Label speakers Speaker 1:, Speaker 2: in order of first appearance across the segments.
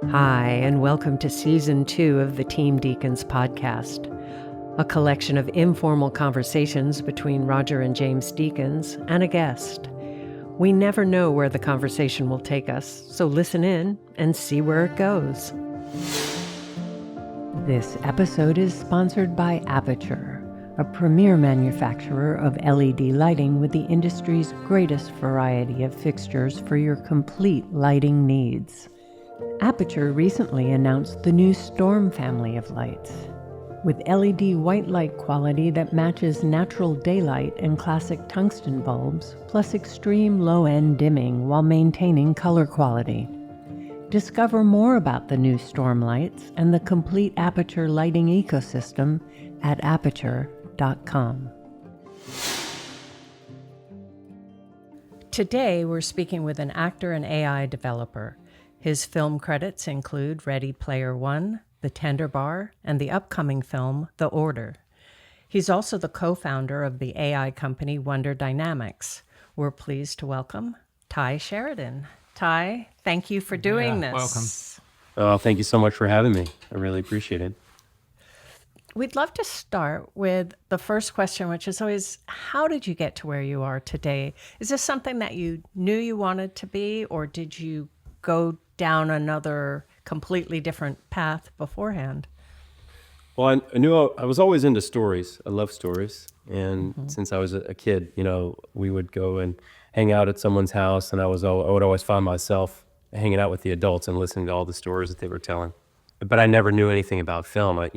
Speaker 1: Hi, and welcome to Season 2 of the Team Deakins podcast, a collection of informal conversations between Roger and James Deakins and a guest. We never know where the conversation will take us, so listen in and see where it goes. This episode is sponsored by Aperture, a premier manufacturer of LED lighting with the industry's greatest variety of fixtures for your complete lighting needs. Aperture recently announced the new Storm family of lights. With LED white light quality that matches natural daylight and classic tungsten bulbs, plus extreme low-end dimming while maintaining color quality. Discover more about the new Storm lights and the complete Aperture lighting ecosystem at aperture.com. Today, we're speaking with an actor and AI developer. His film credits include Ready Player One, The Tender Bar, and the upcoming film, The Order. He's also the co-founder of the AI company Wonder Dynamics. We're pleased to welcome Tye Sheridan. Tye, thank you for doing this.
Speaker 2: Welcome. Oh, thank you so much for having me. I really appreciate it.
Speaker 1: We'd love to start with the first question, which is always, how did you get to where you are today? Is this something that you knew you wanted to be, or did you go down another completely different path beforehand?
Speaker 2: Well, I knew I was always into stories. I love stories. And since I was a kid, we would go and hang out at someone's house, and I would always find myself hanging out with the adults and listening to all the stories that they were telling. But I never knew anything about film. I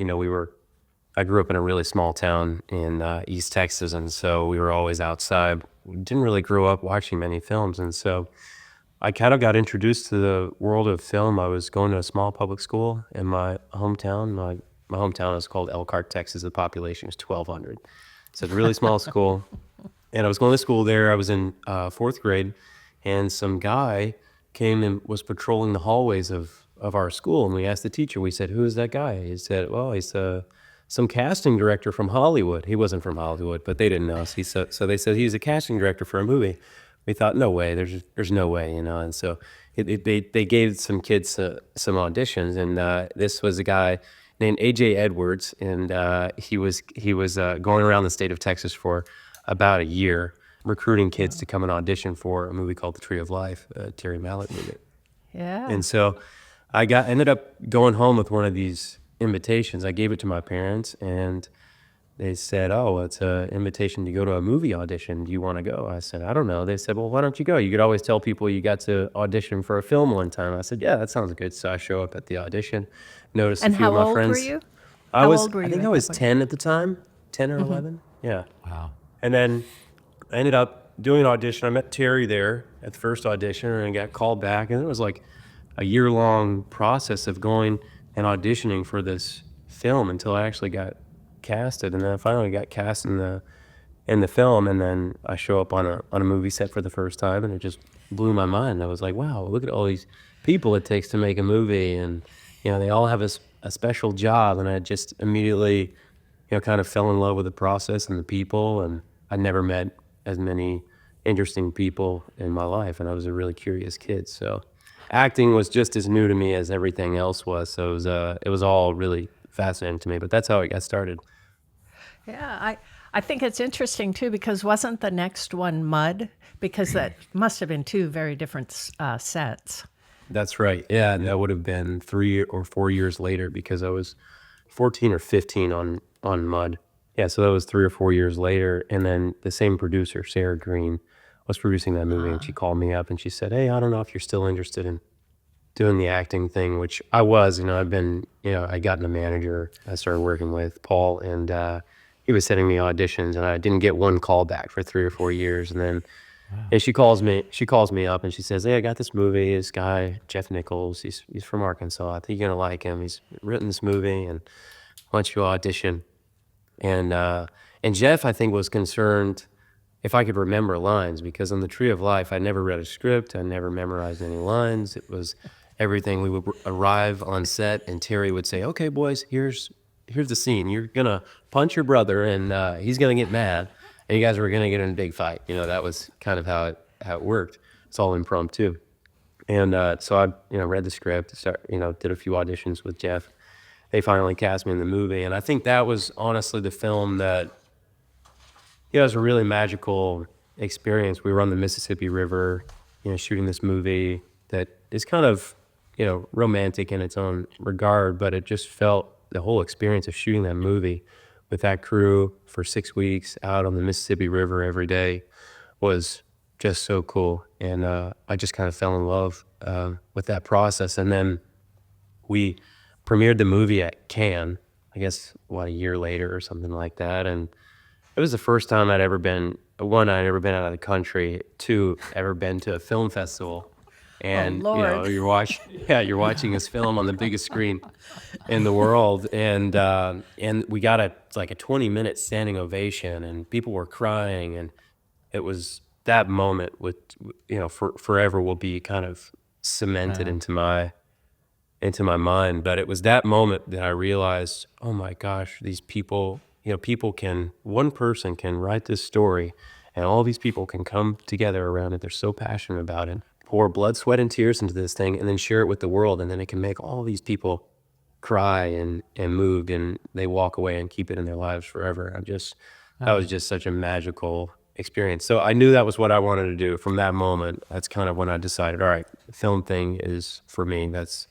Speaker 2: grew up in a really small town in East Texas, and so we were always outside. We didn't really grow up watching many films, and so I kind of got introduced to the world of film. I was going to a small public school in my hometown. My hometown is called Elkhart, Texas. The population is 1,200. So it's a really small school. And I was going to school there. I was in fourth grade, and some guy came and was patrolling the hallways of our school. And we asked the teacher, we said, "Who is that guy?" He said, "Well, he's some casting director from Hollywood." He wasn't from Hollywood, but they didn't know. So they said he's a casting director for a movie. We thought, no way, there's no way, And so they gave some kids some auditions, and this was a guy named A.J. Edwards, and he was going around the state of Texas for about a year, recruiting kids to come and audition for a movie called The Tree of Life, a Terry Malick movie.
Speaker 1: Yeah.
Speaker 2: And so I ended up going home with one of these invitations. I gave it to my parents, and they said, "Oh, it's an invitation to go to a movie audition. Do you want to go?" I said, "I don't know." They said, "Well, why don't you go? You could always tell people you got to audition for a film one time." I said, "Yeah, that sounds good." So I show up at the audition, noticed a few of my friends.
Speaker 1: And how old were you?
Speaker 2: I think I was 10 at the time, 10 or 11. Yeah.
Speaker 3: Wow.
Speaker 2: And then I ended up doing an audition. I met Terry there at the first audition, and I got called back. And it was like a year-long process of going and auditioning for this film until I actually got casted, and then I finally got cast in the film, and then I show up on a movie set for the first time, and it just blew my mind. I was like, wow, look at all these people it takes to make a movie, and they all have a special job, and I just immediately kind of fell in love with the process and the people, and I never met as many interesting people in my life, and I was a really curious kid, so acting was just as new to me as everything else was, so it was all really fascinating to me, but that's how it got started.
Speaker 1: Yeah, I think it's interesting too, because wasn't the next one Mud? Because that must have been two very different sets.
Speaker 2: That's right. Yeah, that would have been 3 or 4 years later, because I was 14 or 15 on Mud. Yeah, so that was 3 or 4 years later, and then the same producer, Sarah Green, was producing that movie, and she called me up and she said, "Hey, I don't know if you're still interested in doing the acting thing," which I was. I've been, I got a manager I started working with, Paul, and he was sending me auditions, and I didn't get one call back for 3 or 4 years. And then and she calls me up and she says, "Hey, I got this movie, this guy, Jeff Nichols, he's from Arkansas. I think you're going to like him. He's written this movie, and why don't you audition?" And Jeff, I think, was concerned if I could remember lines, because on The Tree of Life, I never read a script. I never memorized any lines. It was everything. We would arrive on set, and Terry would say, "Okay, boys, here's the scene. You're going to punch your brother, and he's going to get mad, and you guys were going to get in a big fight." That was kind of how it worked. It's all impromptu. And so I, read the script, did a few auditions with Jeff. They finally cast me in the movie. And I think that was honestly the film that, it was a really magical experience. We were on the Mississippi River, shooting this movie that is kind of, romantic in its own regard, but it just felt the whole experience of shooting that movie with that crew for 6 weeks out on the Mississippi River every day was just so cool. And I just kind of fell in love with that process. And then we premiered the movie at Cannes, I guess, a year later or something like that. And it was the first time I'd ever been, one, I'd ever been out of the country, two, ever been to a film festival. And,
Speaker 1: Lord.
Speaker 2: you're watching this film on the biggest screen in the world. And we got a 20-minute standing ovation, and people were crying. And it was that moment with, forever will be kind of cemented into my mind. But it was that moment that I realized, oh my gosh, these people, one person can write this story and all these people can come together around it. They're so passionate about it, pour blood, sweat, and tears into this thing, and then share it with the world. And then it can make all these people cry and moved, and they walk away and keep it in their lives forever. That was just such a magical experience. So I knew that was what I wanted to do from that moment. That's kind of when I decided, all right, the film thing is for me. That's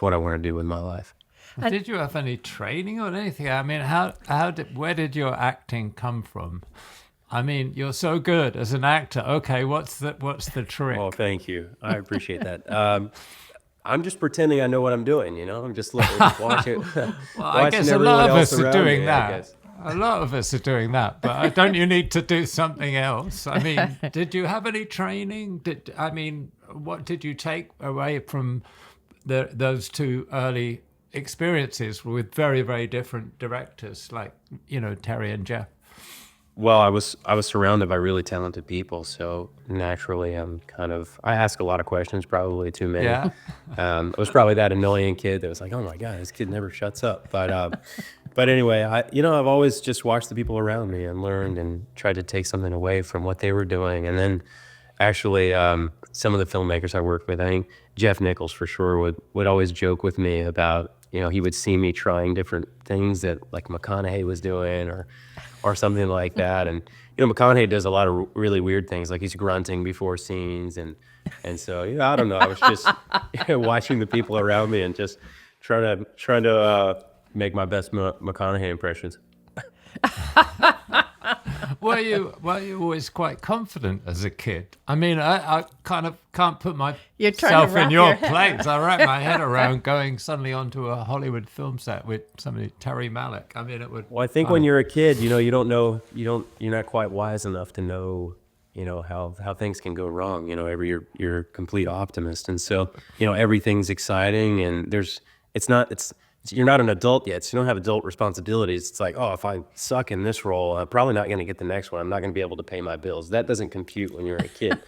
Speaker 2: what I want to do with my life.
Speaker 3: Did you have any training or anything? I mean, where did your acting come from? I mean, you're so good as an actor. Okay, what's the trick?
Speaker 2: Well, thank you. I appreciate that. I'm just pretending I know what I'm doing. I'm just watching.
Speaker 3: Well, I guess a lot of us are doing that. A lot of us are doing that, but don't you need to do something else? I mean, did you have any training? What did you take away from those two early experiences with very, very different directors like, Terry and Jeff?
Speaker 2: Well, I was surrounded by really talented people, so naturally I ask a lot of questions, probably too many.
Speaker 3: Yeah.
Speaker 2: I was probably that annoying kid that was like, oh my God, this kid never shuts up. But anyway, I've always just watched the people around me and learned and tried to take something away from what they were doing. And then actually, some of the filmmakers I worked with, I think Jeff Nichols for sure would always joke with me about, he would see me trying different things that like McConaughey was doing or something like that. And, McConaughey does a lot of really weird things, like he's grunting before scenes. And so, I don't know. I was just watching the people around me and just trying to make my best McConaughey impressions.
Speaker 3: Were you always quite confident as a kid? I mean, I kind of can't put myself in your place. I wrap my head around going suddenly onto a Hollywood film set with somebody, Terry Malick. I mean, it would.
Speaker 2: Well, I think when you're a kid, you don't know, you're not quite wise enough to know, how things can go wrong. You're a complete optimist, and so everything's exciting, and you're not an adult yet, so you don't have adult responsibilities. It's like, oh, if I suck in this role, I'm probably not going to get the next one. I'm not going to be able to pay my bills. That doesn't compute when you're a kid.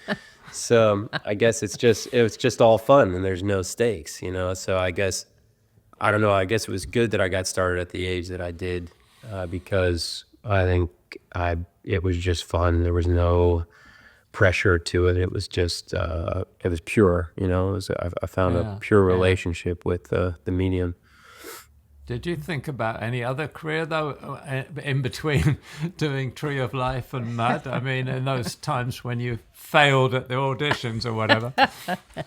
Speaker 2: So I guess it's just all fun and there's no stakes, So I guess, I don't know, I guess it was good that I got started at the age that I did because I think it was just fun. There was no pressure to it. It was just, it was pure, I found a pure relationship with the medium.
Speaker 3: Did you think about any other career, though, in between doing Tree of Life and Mud? I mean, in those times when you failed at the auditions or whatever.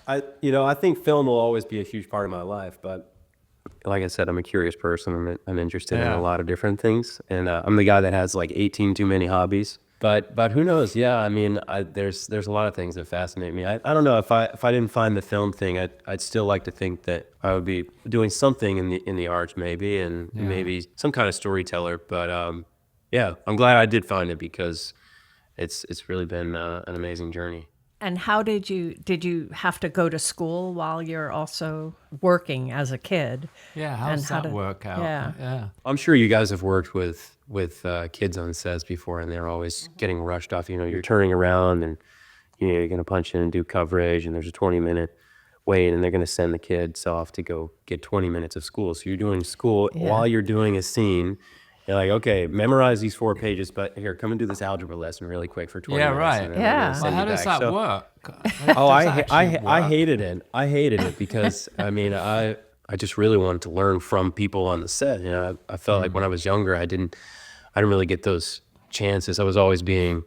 Speaker 2: I think film will always be a huge part of my life, but like I said, I'm a curious person. I'm interested in a lot of different things, and I'm the guy that has like 18 too many hobbies. But who knows? Yeah, I mean, there's a lot of things that fascinate me. I don't know if I didn't find the film thing, I'd still like to think that I would be doing something in the arts maybe, and maybe some kind of storyteller. But I'm glad I did find it because it's really been an amazing journey.
Speaker 1: And how did you have to go to school while you're also working as a kid?
Speaker 3: Yeah, how does that work out? Yeah.
Speaker 2: I'm sure you guys have worked with kids on sets before, and they're always getting rushed off. You're turning around, and you're going to punch in and do coverage, and there's a 20-minute wait, and they're going to send the kids off to go get 20 minutes of school. So you're doing school while you're doing a scene, You're like, okay, memorize these 4 pages, but here, come and do this algebra lesson really quick for 20 minutes.
Speaker 3: Right.
Speaker 2: And then we're gonna
Speaker 1: Yeah.
Speaker 2: send
Speaker 3: Well,
Speaker 2: you
Speaker 3: how does
Speaker 2: back.
Speaker 3: that work?
Speaker 2: Oh, I
Speaker 3: work?
Speaker 2: hated it. I hated it because I mean, I just really wanted to learn from people on the set. You know, I felt like when I was younger, I didn't really get those chances. I was always being,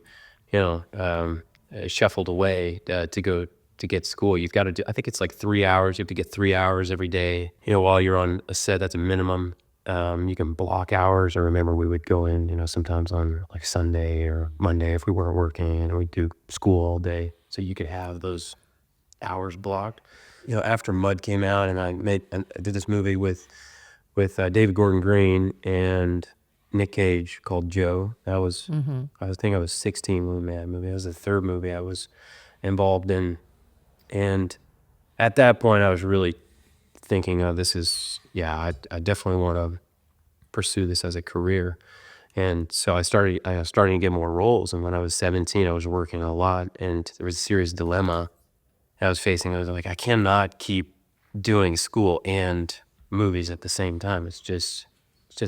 Speaker 2: you know, shuffled away to go to get school. You've got to do. I think it's like 3 hours. You have to get 3 hours every day. You know, while you're on a set, that's a minimum. You can block hours. I remember we would go in, you know, sometimes on like Sunday or Monday if we weren't working, and we'd do school all day. So you could have those hours blocked. You know, after Mud came out, and I did this movie with David Gordon Green and Nick Cage called Joe. That was I think I was 16 when we made that movie. That was the 3rd movie I was involved in, and at that point I was really thinking, oh, this is I definitely want to pursue this as a career. And so I started to get more roles. And when I was 17, I was working a lot, and there was a serious dilemma I was facing. I was like, I cannot keep doing school and movies at the same time. It's just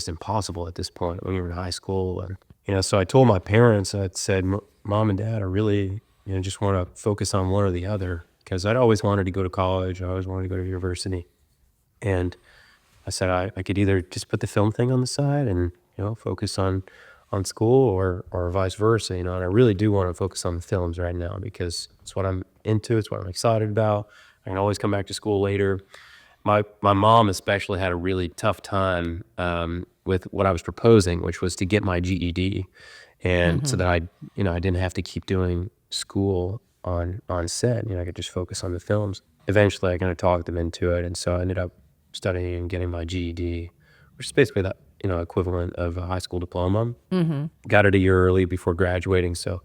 Speaker 2: impossible at this point. We were in high school, and you know, so I told my parents. I said, Mom and Dad, I really, you know, just want to focus on one or the other, because I'd always wanted to go to college. I always wanted to go to university, and I said I could either just put the film thing on the side and, you know, focus on school, or vice versa, you know. And I really do want to focus on the films right now because it's what I'm into, it's what I'm excited about. I can always come back to school later. My mom especially had a really tough time with what I was proposing, which was to get my GED, and so that I didn't have to keep doing school on set. You know, I could just focus on the films. Eventually, I kind of talked them into it, and so I ended up studying and getting my GED, which is basically the equivalent of a high school diploma. Got it a year early before graduating, so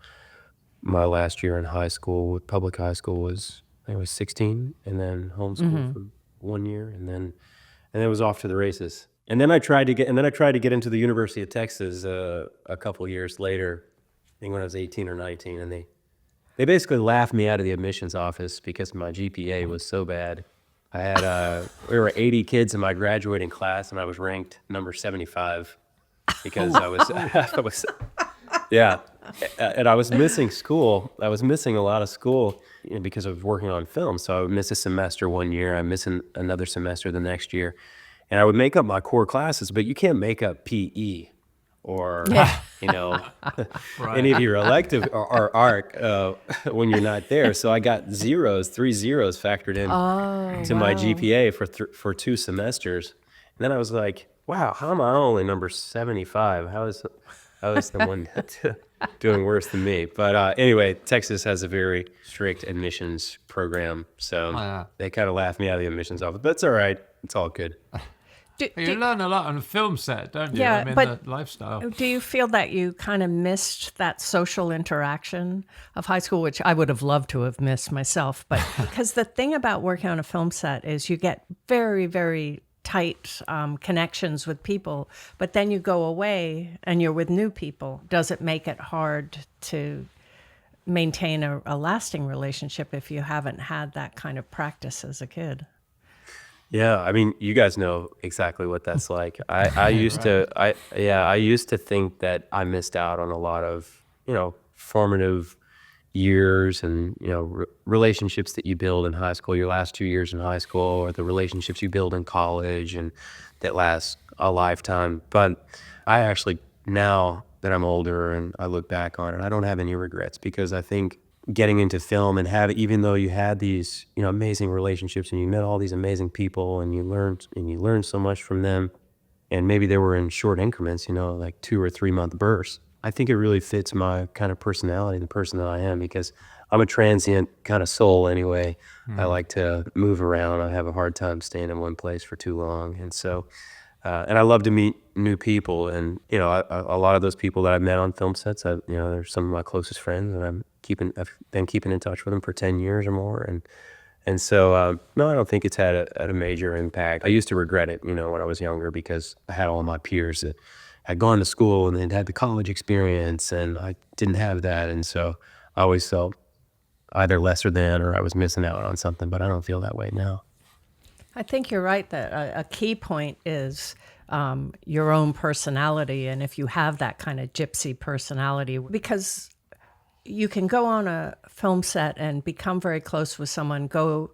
Speaker 2: my last year in high school, public high school, was I think I was 16, and then homeschool for 1 year, and then it was off to the races. And then I tried to get into the University of Texas a couple years later, I think when I was 18 or 19, and they basically laughed me out of the admissions office because my GPA was so bad. I had we were 80 kids in my graduating class, and I was ranked number 75 because I was yeah, and I was missing school. I was missing a lot of school, you know, because I was working on film. So I would miss a semester 1 year, I miss another semester the next year, and I would make up my core classes. But you can't make up PE or you know any of your elective or art when you're not there. So I got 3 zeros factored in to my GPA for 2 semesters. And then I was like, wow, how am I only number 75? How is someone doing worse than me? But anyway, Texas has a very strict admissions program, so they kind of laughed me out of the admissions office. But it's all right. It's all good.
Speaker 3: You learn a lot on a film set, don't you?
Speaker 4: Yeah,
Speaker 3: I mean,
Speaker 4: but
Speaker 3: the lifestyle.
Speaker 4: do you feel that you kind of missed that social interaction of high school, which I would have loved to have missed myself? But because the thing about working on a film set is you get very, very tight connections with people, but then you go away and you're with new people. Does it make it hard to maintain a lasting relationship if you haven't had that kind of practice as a kid?
Speaker 2: Yeah, I mean, you guys know exactly what that's like. I used to think that I missed out on a lot of, you know, formative years and, you know, relationships that you build in high school, your last 2 years in high school, or the relationships you build in college and that last a lifetime. But I actually, now that I'm older and I look back on it, I don't have any regrets, because I think getting into film and even though you had these, you know, amazing relationships and you met all these amazing people and you learned so much from them, and maybe they were in short increments, you know, like 2 or 3 month bursts. I think it really fits my kind of personality, the person that I am, because I'm a transient kind of soul anyway. I like to move around. I have a hard time staying in one place for too long. And so, and I love to meet new people. And, you know, a lot of those people that I've met on film sets, you know, they're some of my closest friends, and I've been keeping in touch with them for 10 years or more. And so, no, I don't think it's had a major impact. I used to regret it, you know, when I was younger, because I had all my peers that had gone to school and they'd had the college experience, and I didn't have that. And so I always felt either lesser than, or I was missing out on something, but I don't feel that way now.
Speaker 4: I think you're right that a key point is your own personality, and if you have that kind of gypsy personality, because you can go on a film set and become very close with someone, go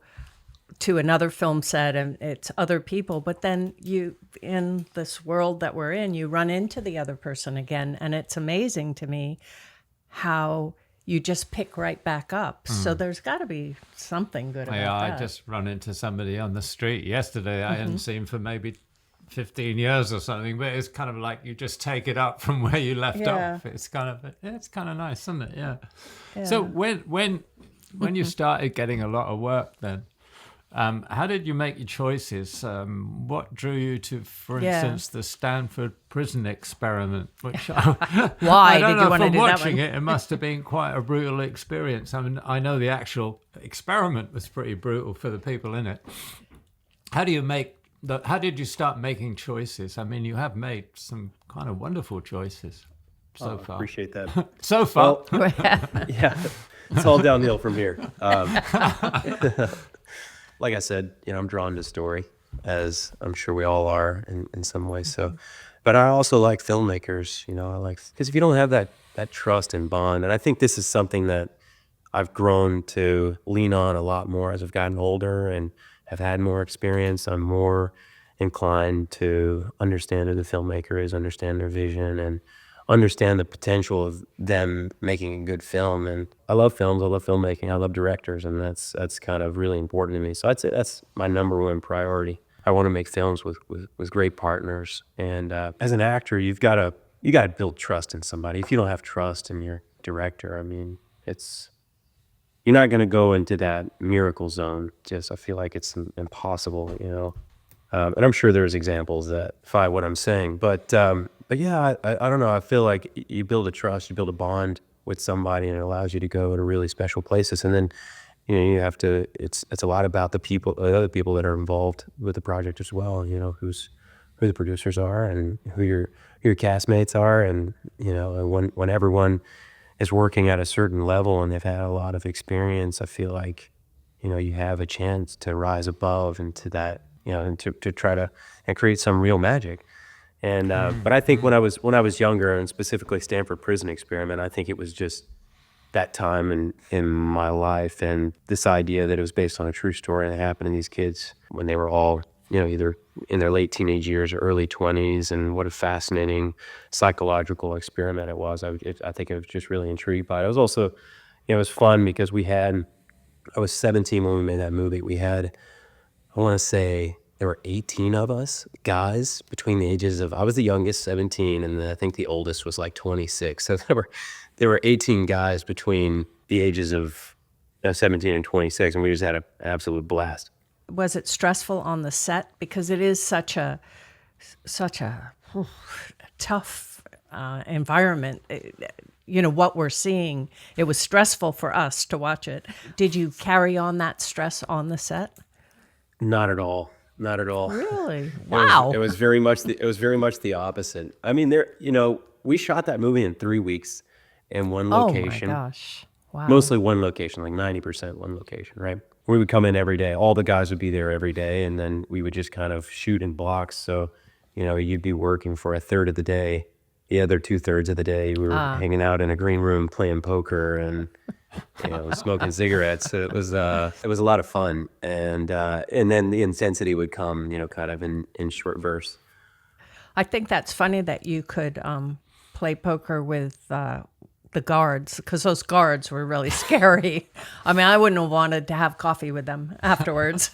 Speaker 4: to another film set and it's other people, but then you, in this world that we're in, you run into the other person again, and it's amazing to me how you just pick right back up. So there's got to be something good about that.
Speaker 3: I just run into somebody on the street yesterday I hadn't seen for maybe 15 years or something, but it's kind of like you just take it up from where you left off. It's kind of nice, isn't it? Yeah. So when you started getting a lot of work then, how did you make your choices? What drew you to, for instance, the Stanford prison experiment? Which
Speaker 4: Why
Speaker 3: I don't
Speaker 4: did
Speaker 3: know,
Speaker 4: you want to
Speaker 3: from
Speaker 4: do that
Speaker 3: watching
Speaker 4: one?
Speaker 3: it must have been quite a brutal experience. I mean, I know the actual experiment was pretty brutal for the people in it. How did you start making choices? I mean, you have made some kind of wonderful choices so far.
Speaker 2: Appreciate that.
Speaker 3: So far.
Speaker 2: Well, yeah, it's all downhill from here. Like I said, I'm drawn to story, as I'm sure we all are in some ways. So, but I also like filmmakers. Because if you don't have that trust and bond, and I think this is something that I've grown to lean on a lot more as I've gotten older and have had more experience. I'm more inclined to understand who the filmmaker is, understand their vision, and understand the potential of them making a good film. And I love films, I love filmmaking, I love directors, and that's kind of really important to me. So I'd say that's my number one priority. I want to make films with great partners. And as an actor, you got to build trust in somebody. If you don't have trust in your director, I mean, you're not going to go into that miracle zone. I feel like it's impossible, and I'm sure there's examples that defy what I'm saying. But yeah, I don't know. I feel like you build a trust, you build a bond with somebody, and it allows you to go to really special places. And then, you have to. It's a lot about the other people that are involved with the project as well. Who the producers are and who your castmates are, and when everyone is working at a certain level and they've had a lot of experience, I feel like, you have a chance to rise above into that, and to try to and create some real magic. And but I think when I was younger, and specifically Stanford Prison Experiment, I think it was just that time in my life, and this idea that it was based on a true story that happened to these kids when they were all, either in their late teenage years or early 20s, and what a fascinating psychological experiment it was. I think I was just really intrigued by it. It was also, it was fun because I was 17 when we made that movie. We had, I want to say, there were 18 of us guys between the ages of, I was the youngest, 17, and I think the oldest was like 26. So there were 18 guys between the ages of 17 and 26, and we just had an absolute blast.
Speaker 4: Was it stressful on the set? Because it is such a tough environment. What we're seeing, it was stressful for us to watch it. Did you carry on that stress on the set?
Speaker 2: Not at all. Not at all.
Speaker 4: Really? Wow.
Speaker 2: It was very much the opposite. I mean, we shot that movie in 3 weeks in one location.
Speaker 4: Oh my gosh. Wow.
Speaker 2: Mostly one location, like 90% one location, right? We would come in every day. All the guys would be there every day, and then we would just kind of shoot in blocks. So, you'd be working for a third of the day. The other 2/3 of the day, we were hanging out in a green room playing poker and smoking cigarettes. So it was a lot of fun, and then the intensity would come, kind of in short bursts.
Speaker 4: I think that's funny that you could play poker with the guards, because those guards were really scary. I mean, I wouldn't have wanted to have coffee with them afterwards.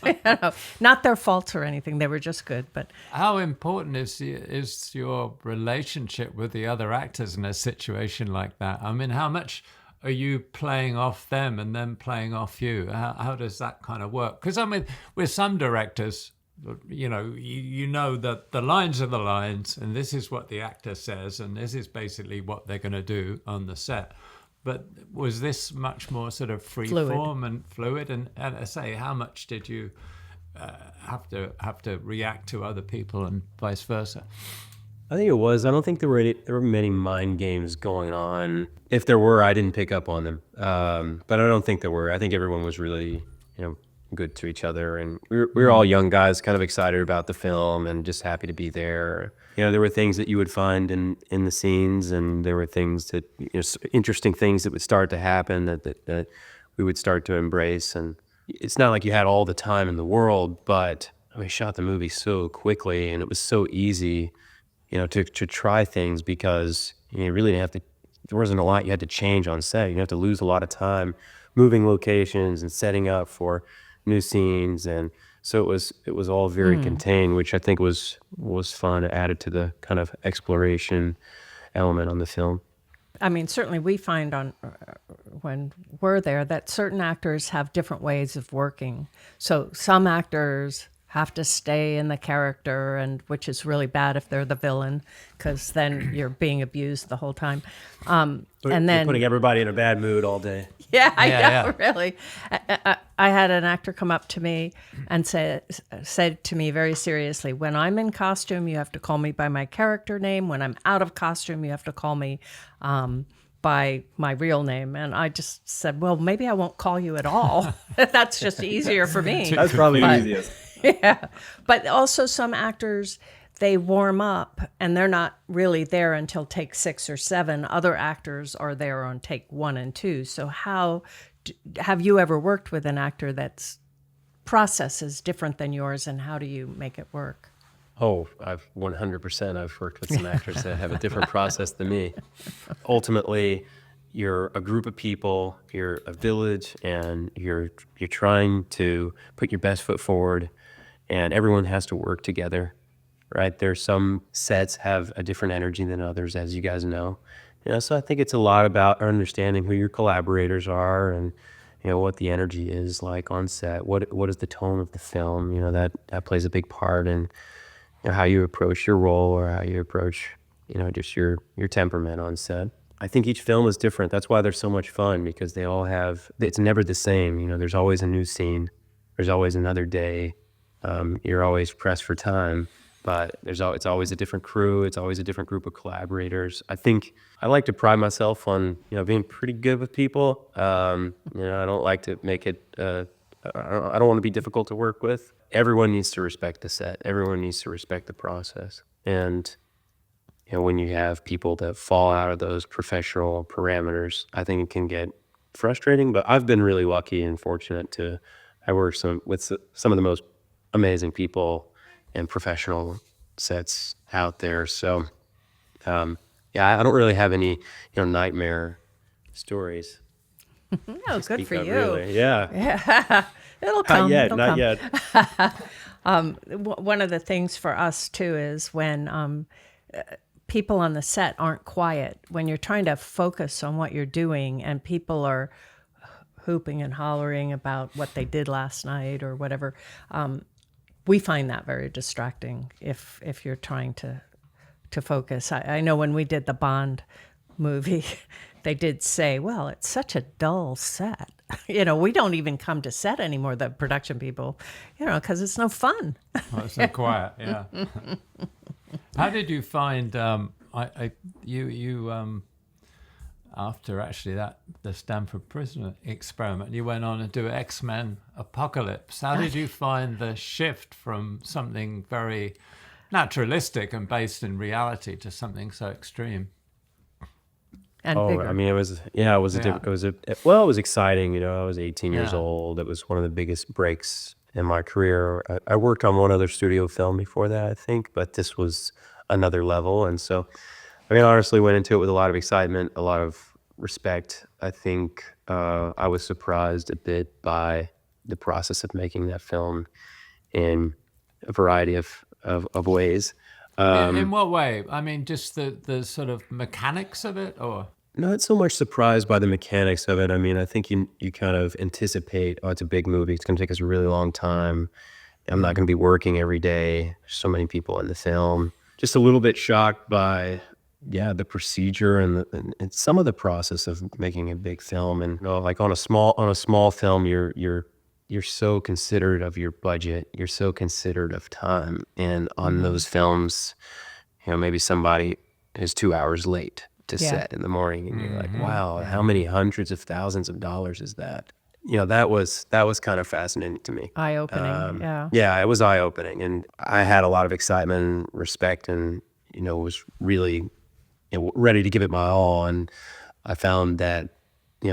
Speaker 4: Not their faults or anything; they were just good. But
Speaker 3: how important is your relationship with the other actors in a situation like that? I mean, how much are you playing off them and them playing off you? How does that kind of work? Because I mean, with some directors, you know that the lines are the lines, and this is what the actor says, and this is basically what they're going to do on the set. But was this much more sort of free form and fluid? And I say, how much did you have to react to other people and vice versa?
Speaker 2: I think it was. I don't think there were many mind games going on. If there were, I didn't pick up on them. But I don't think there were. I think everyone was really, good to each other. And we were all young guys, kind of excited about the film and just happy to be there. There were things that you would find in the scenes, and there were things that, interesting things that would start to happen that we would start to embrace. And it's not like you had all the time in the world, but we shot the movie so quickly, and it was so easy, to try things, because you really didn't have to, there wasn't a lot you had to change on set. You didn't have to lose a lot of time moving locations and setting up for new scenes. And so it was all very contained, which I think was fun. It added to the kind of exploration element on the film.
Speaker 4: I mean, certainly we find when we're there that certain actors have different ways of working. So some actors have to stay in the character, and which is really bad if they're the villain, because then you're being abused the whole time. And then
Speaker 2: you're putting everybody in a bad mood all day.
Speaker 4: Yeah, I know, really. I had an actor come up to me and said to me very seriously, when I'm in costume, you have to call me by my character name. When I'm out of costume, you have to call me by my real name. And I just said, well, maybe I won't call you at all. That's just easier for me.
Speaker 2: That's probably the easiest.
Speaker 4: Yeah. But also some actors, they warm up and they're not really there until take 6 or 7. Other actors are there on take 1 and 2. So have you ever worked with an actor that's process is different than yours, and how do you make it work?
Speaker 2: Oh, I've 100%. I've worked with some actors that have a different process than me. Ultimately, you're a group of people, you're a village, and you're trying to put your best foot forward, and everyone has to work together, right? There's some sets have a different energy than others, as you guys know. So I think it's a lot about understanding who your collaborators are, and what the energy is like on set. What is the tone of the film? That plays a big part in how you approach your role, or how you approach just your temperament on set. I think each film is different. That's why they're so much fun, because they all have, it's never the same. There's always a new scene. There's always another day. You're always pressed for time, but it's always a different crew. It's always a different group of collaborators. I think I like to pride myself on, being pretty good with people. I don't like to make it, I don't want to be difficult to work with. Everyone needs to respect the set. Everyone needs to respect the process. And when you have people that fall out of those professional parameters, I think it can get frustrating. But I've been really lucky and fortunate I work with some of the most amazing people and professional sets out there. So, I don't really have any, nightmare stories.
Speaker 4: Oh, good for you.
Speaker 2: Really. Yeah.
Speaker 4: Yeah. It'll come.
Speaker 2: Not yet.
Speaker 4: One of the things for us too is when people on the set aren't quiet, when you're trying to focus on what you're doing and people are hooping and hollering about what they did last night or whatever, we find that very distracting if you're trying to focus. I know when we did the Bond movie, they did say, well, it's such a dull set. We don't even come to set anymore, the production people, because it's no fun.
Speaker 3: Well, it's so quiet, yeah. How did you find, you after actually the Stanford Prison experiment, you went on to do X-Men Apocalypse. How did you find the shift from something very naturalistic and based in reality to something so extreme?
Speaker 4: And bigger.
Speaker 2: I mean, it was exciting. I was 18 years old. It was one of the biggest breaks in my career. I worked on one other studio film before that, I think, but this was another level. And so, I honestly went into it with a lot of excitement, a lot of respect. I think I was surprised a bit by the process of making that film in a variety of ways.
Speaker 3: In what way? Just the sort of mechanics of it, or?
Speaker 2: Not so much surprised by the mechanics of it. I think you kind of anticipate, it's a big movie. It's going to take us a really long time. I'm not going to be working every day. There's so many people in the film. Just a little bit shocked by, the procedure and some of the process of making a big film. And like on a small film, you're so considerate of your budget. You're so considerate of time. And on those films, maybe somebody is 2 hours late to set in the morning, and you're like, wow, how many hundreds of thousands of dollars is that? that was kind of fascinating to me.
Speaker 4: Eye-opening, yeah.
Speaker 2: Yeah, it was eye-opening, and I had a lot of excitement and respect, and was really ready to give it my all. And I found that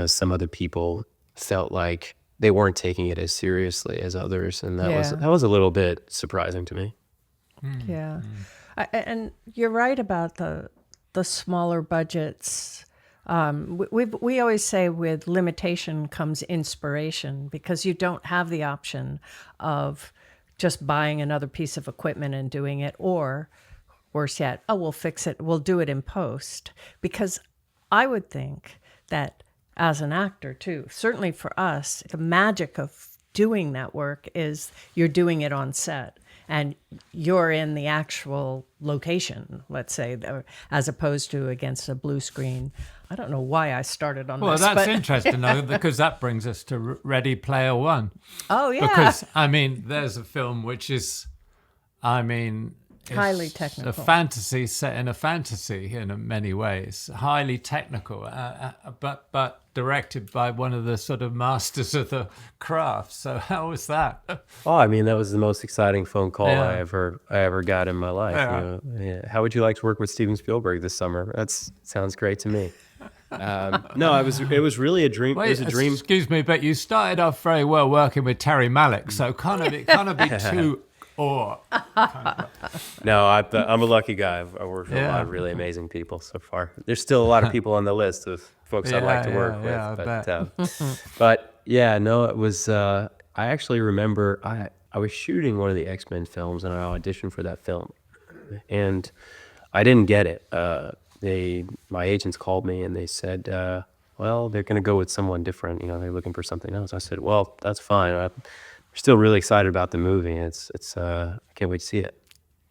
Speaker 2: some other people felt like they weren't taking it as seriously as others, and that was a little bit surprising to me.
Speaker 4: Yeah. And you're right about the smaller budgets. We always say with limitation comes inspiration, because you don't have the option of just buying another piece of equipment and doing it, or worse yet, oh, we'll fix it, we'll do it in post. Because I would think that as an actor too, certainly for us, the magic of doing that work is you're doing it on set and you're in the actual location, let's say, as opposed to against a blue screen. I don't know why I started on this.
Speaker 3: Well, that's interesting, though, because that brings us to Ready Player One.
Speaker 4: Oh, yeah.
Speaker 3: Because, there's a film which is, it's
Speaker 4: highly technical.
Speaker 3: A fantasy set in a fantasy in many ways. Highly technical, but directed by one of the sort of masters of the craft. So how was that?
Speaker 2: Oh, that was the most exciting phone call I ever got in my life.
Speaker 3: Yeah.
Speaker 2: How would you like to work with Steven Spielberg this summer? That sounds great to me. No, it was really a dream.
Speaker 3: Wait,
Speaker 2: it was a dream.
Speaker 3: Excuse me, but you started off very well working with Terry Malick, so it can't be too. No,
Speaker 2: I'm a lucky guy. I've worked with a lot of really amazing people so far. There's still a lot of people on the list of folks I'd like to work with. But yeah, no, it was. I actually remember I was shooting one of the X-Men films, and I auditioned for that film, and I didn't get it. My agents called me and they said, well, they're going to go with someone different. They're looking for something else. I said, well, that's fine. I'm still really excited about the movie. It's I can't wait to see it.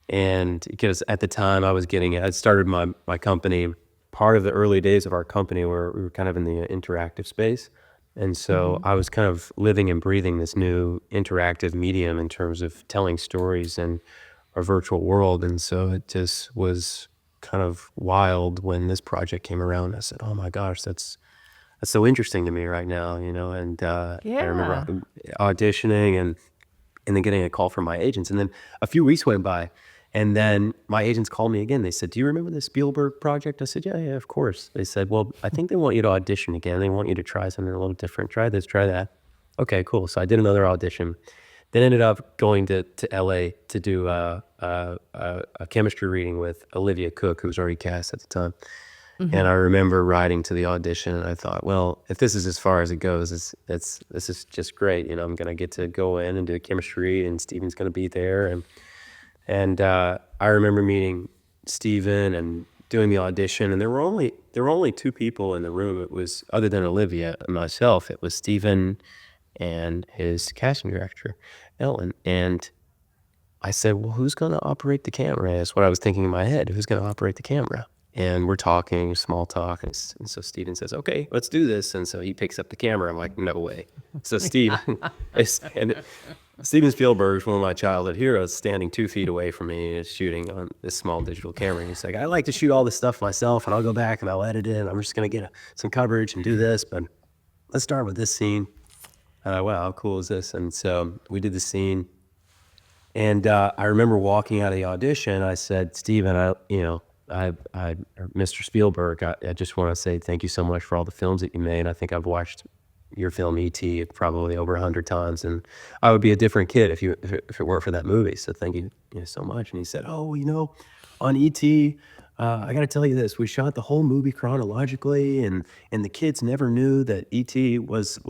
Speaker 2: And because at the time I started my company. Part of the early days of our company where we were kind of in the interactive space. And so I was kind of living and breathing this new interactive medium in terms of telling stories in our virtual world. And so it just was kind of wild when this project came around. I said, oh my gosh, that's so interesting to me right now, and I remember auditioning and then getting a call from my agents. And then a few weeks went by, and then my agents called me again. They said, do you remember the Spielberg project? I said, yeah, of course. They said, well, I think they want you to audition again. They want you to try something a little different. Try this, try that. Okay, cool. So I did another audition. Then ended up going to LA to do a chemistry reading with Olivia Cook, who was already cast at the time. And I remember riding to the audition, and I thought, well, if this is as far as it goes, this is just great. I'm going to get to go in and do chemistry, and Steven's going to be there. And I remember meeting Steven and doing the audition, and there were only two people in the room. It was, other than Olivia and myself, it was Steven and his casting director, Ellen. And I said, well, who's going to operate the camera? That's what I was thinking in my head. Who's going to operate the camera? And we're talking, small talk. And so Steven says, okay, let's do this. And so he picks up the camera. I'm like, no way. So Steven Spielberg is one of my childhood heroes, standing 2 feet away from me and shooting on this small digital camera. And he's like, I like to shoot all this stuff myself, and I'll go back and I'll edit it. And I'm just going to get some coverage and do this. But let's start with this scene. Wow, how cool is this? And so we did the scene. And I remember walking out of the audition. I said, Steven, Mr. Spielberg, I just want to say thank you so much for all the films that you made. I think I've watched your film E.T. probably over 100 times, and I would be a different kid if it weren't for that movie. So thank you, so much. And he said, oh, on E.T., I got to tell you this: we shot the whole movie chronologically, and the kids never knew that E.T. was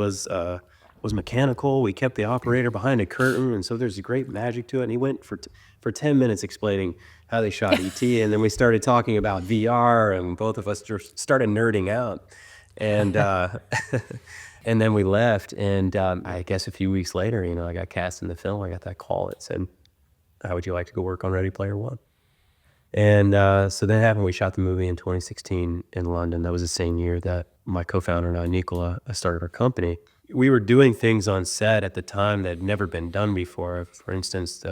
Speaker 2: mechanical. We kept the operator behind a curtain, and so there's a great magic to it. And he went for 10 minutes explaining how they shot E.T., and then we started talking about VR, and both of us just started nerding out. And and then we left, and I guess a few weeks later, I got cast in the film. I got that call that said, how would you like to go work on Ready Player One? And so that happened. We shot the movie in 2016 in London. That was the same year that my co-founder and I, Nicola, started our company. We were doing things on set at the time that had never been done before. For instance,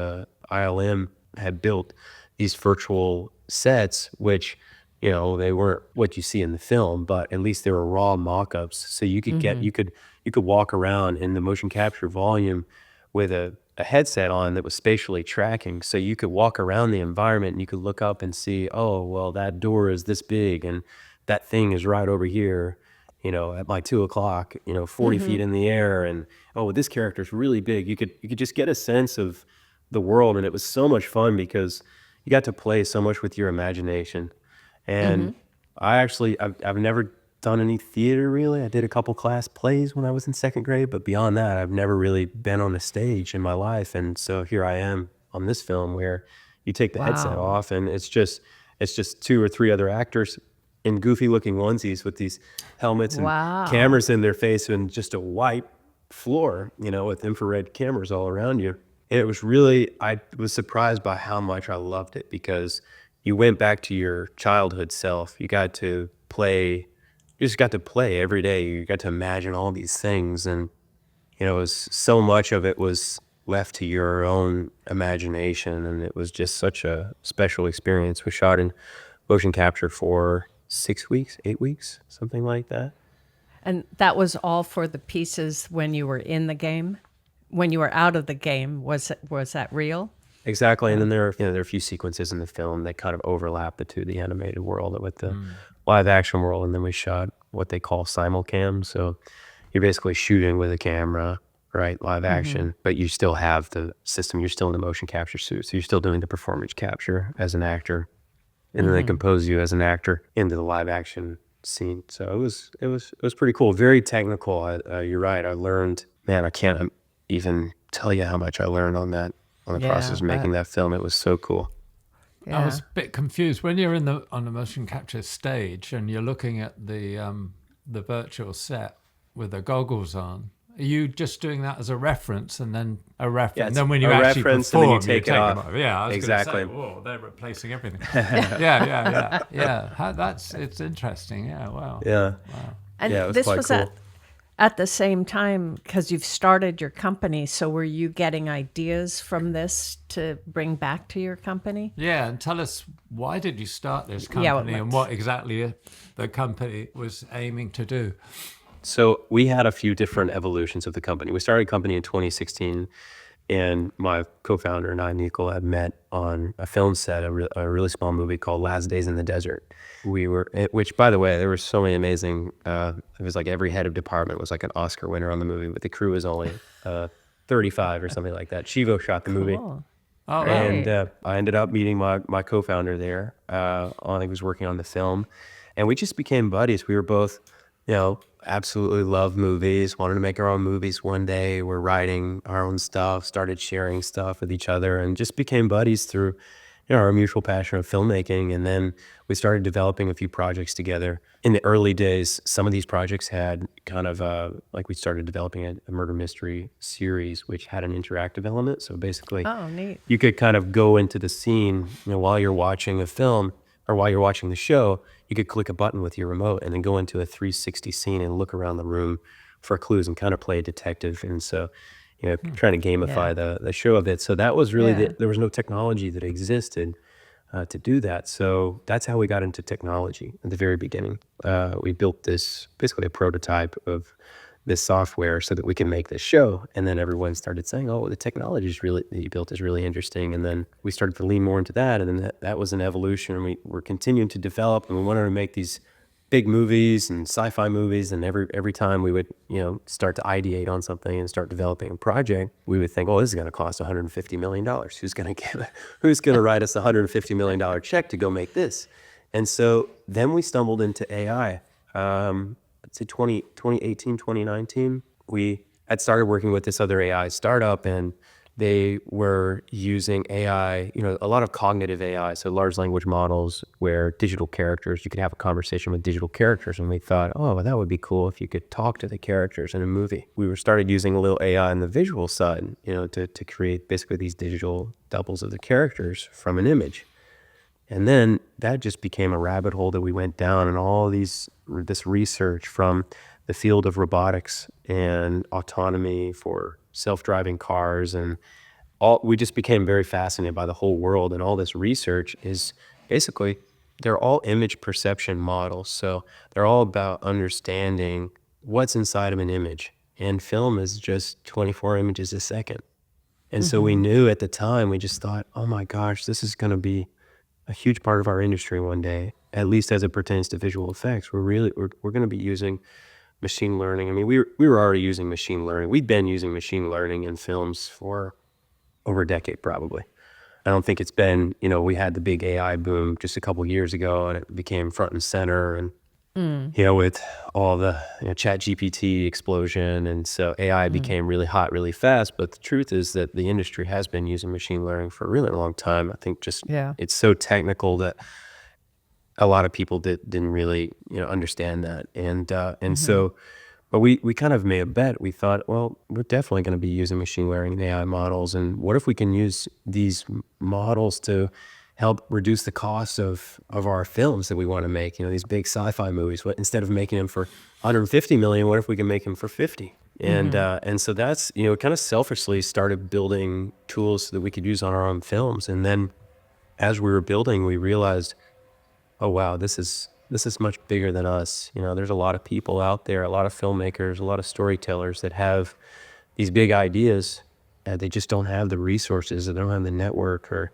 Speaker 2: ILM had built these virtual sets, which, they weren't what you see in the film, but at least they were raw mock-ups. So you could you could walk around in the motion capture volume with a headset on that was spatially tracking. So you could walk around the environment and you could look up and see, oh, well, that door is this big and that thing is right over here, at like 2 o'clock, 40 feet in the air. And, oh, this character's really big. You could just get a sense of the world. And it was so much fun because you got to play so much with your imagination. And I've never done any theater really. I did a couple class plays when I was in second grade, but beyond that, I've never really been on a stage in my life. And so here I am on this film where you take the headset off and it's just 2 or 3 other actors in goofy looking onesies with these helmets and cameras in their face and just a white floor, with infrared cameras all around you. And it was really, I was surprised by how much I loved it because you went back to your childhood self. You just got to play every day. You got to imagine all these things. And, it was so much of it was left to your own imagination. And it was just such a special experience. We shot in motion capture for 6 weeks, 8 weeks, something like that.
Speaker 4: And that was all for the pieces when you were in the game? When you were out of the game, was that real?
Speaker 2: Exactly. And then there are a few sequences in the film that kind of overlap the animated world with the live action world. And then we shot what they call simulcam. So you're basically shooting with a camera, right? Live action, but you still have the system. You're still in the motion capture suit. So you're still doing the performance capture as an actor. And then they compose you as an actor into the live action scene. So it was pretty cool. Very technical. You're right. I learned, man, I can't even tell you how much I learned on the process of making that film. It was so cool.
Speaker 3: I was a bit confused when you're on the motion capture stage and you're looking at the virtual set with the goggles on. Are you just doing that as a reference and then a reference?
Speaker 2: Yeah,
Speaker 3: and then when you actually perform, you take it off. Yeah, I was
Speaker 2: exactly.
Speaker 3: going to say, whoa, they're replacing everything. Yeah. It's interesting. Yeah, wow.
Speaker 2: Yeah.
Speaker 3: Wow.
Speaker 4: And
Speaker 2: yeah, it was
Speaker 4: this
Speaker 2: quite
Speaker 4: was
Speaker 2: cool.
Speaker 4: at the same time, because you've started your company, so were you getting ideas from this to bring back to your company?
Speaker 3: Yeah, and tell us, why did you start this company and what exactly the company was aiming to do?
Speaker 2: So we had a few different evolutions of the company. We started a company in 2016, and my co-founder and I, Nicole, had met on a film set, a really small movie called Last Days in the Desert. Which, by the way, there were so many amazing, it was like every head of department was like an Oscar winner on the movie, but the crew was only 35 or something like that. Chivo shot the movie.
Speaker 4: Cool.
Speaker 3: Oh,
Speaker 2: And I ended up meeting my co-founder there. He was working on the film, and we just became buddies. We were both, absolutely love movies, wanted to make our own movies one day. We're writing our own stuff, started sharing stuff with each other, and just became buddies through our mutual passion of filmmaking. And then we started developing a few projects together. In the early days, some of these projects had kind of we started developing a murder mystery series, which had an interactive element. So basically,
Speaker 4: Neat.
Speaker 2: you could kind of go into the scene while you're watching a film or while you're watching the show. You could click a button with your remote and then go into a 360 scene and look around the room for clues and kind of play detective. And so, trying to gamify the show a bit. So that was really, there was no technology that existed to do that. So that's how we got into technology at the very beginning. We built basically a prototype of this software so that we can make this show. And then everyone started saying, oh, the technology that you built is really interesting. And then we started to lean more into that. And then that was an evolution. And we were continuing to develop, and we wanted to make these big movies and sci-fi movies. And every time we would, start to ideate on something and start developing a project, we would think, oh, this is going to cost $150 million. Who's going to write us a $150 million check to go make this? And so then we stumbled into AI. I'd say 2018, 2019, we had started working with this other AI startup, and they were using AI, a lot of cognitive AI, so large language models where digital characters, you could have a conversation with digital characters. And we thought, oh, well, that would be cool if you could talk to the characters in a movie. We started using a little AI on the visual side, to create basically these digital doubles of the characters from an image. And then that just became a rabbit hole that we went down, and this research from the field of robotics and autonomy for self-driving cars, and we just became very fascinated by the whole world. And all this research is basically, they're all image perception models. So they're all about understanding what's inside of an image. and film is just 24 images a second. And so we knew at the time, we just thought, oh my gosh, this is going to be a huge part of our industry one day, at least as it pertains to visual effects. We're going to be using machine learning. I mean, we were already using machine learning. We'd been using machine learning in films for over a decade, probably. I don't think it's been, we had the big AI boom just a couple of years ago, and it became front and center, and with all the Chat GPT explosion, and so AI became really hot really fast. But the truth is that the industry has been using machine learning for a really long time. I think just it's so technical that a lot of people didn't really understand that, and so. But we kind of made a bet. We thought, well, we're definitely going to be using machine learning and AI models, and what if we can use these models to help reduce the cost of our films that we want to make? These big sci-fi movies. What, instead of making them for 150 million, what if we can make them for 50? And so that's kind of selfishly started building tools so that we could use on our own films. And then as we were building, we realized, oh wow, this is much bigger than us. There's a lot of people out there, a lot of filmmakers, a lot of storytellers that have these big ideas, and they just don't have the resources, they don't have the network or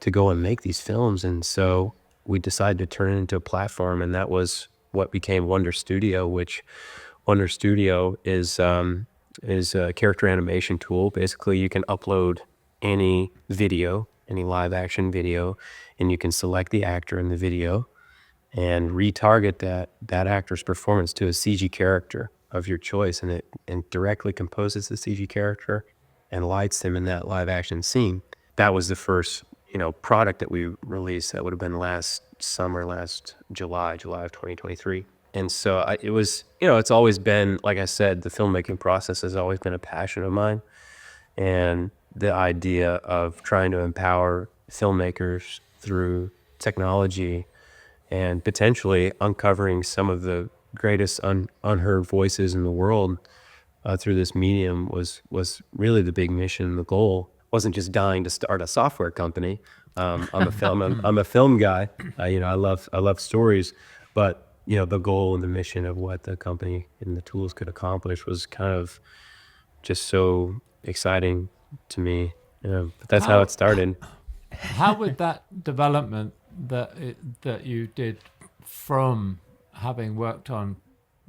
Speaker 2: to go and make these films. And so we decided to turn it into a platform, and that was what became Wonder Studio, which Wonder Studio is a character animation tool. Basically, you can upload any video, any live action video, and you can select the actor in the video and retarget that actor's performance to a CG character of your choice, and it directly composes the CG character and lights them in that live action scene. That was the first product that we released. That would have been last July of 2023. And so it was, it's always been, like I said, the filmmaking process has always been a passion of mine, and the idea of trying to empower filmmakers through technology and potentially uncovering some of the greatest unheard voices in the world through this medium was really the big mission. The goal wasn't just dying to start a software company. I'm a film guy. I love stories, but the goal and the mission of what the company and the tools could accomplish was kind of just so exciting to me. But that's how it started.
Speaker 3: How would that development that you did from having worked on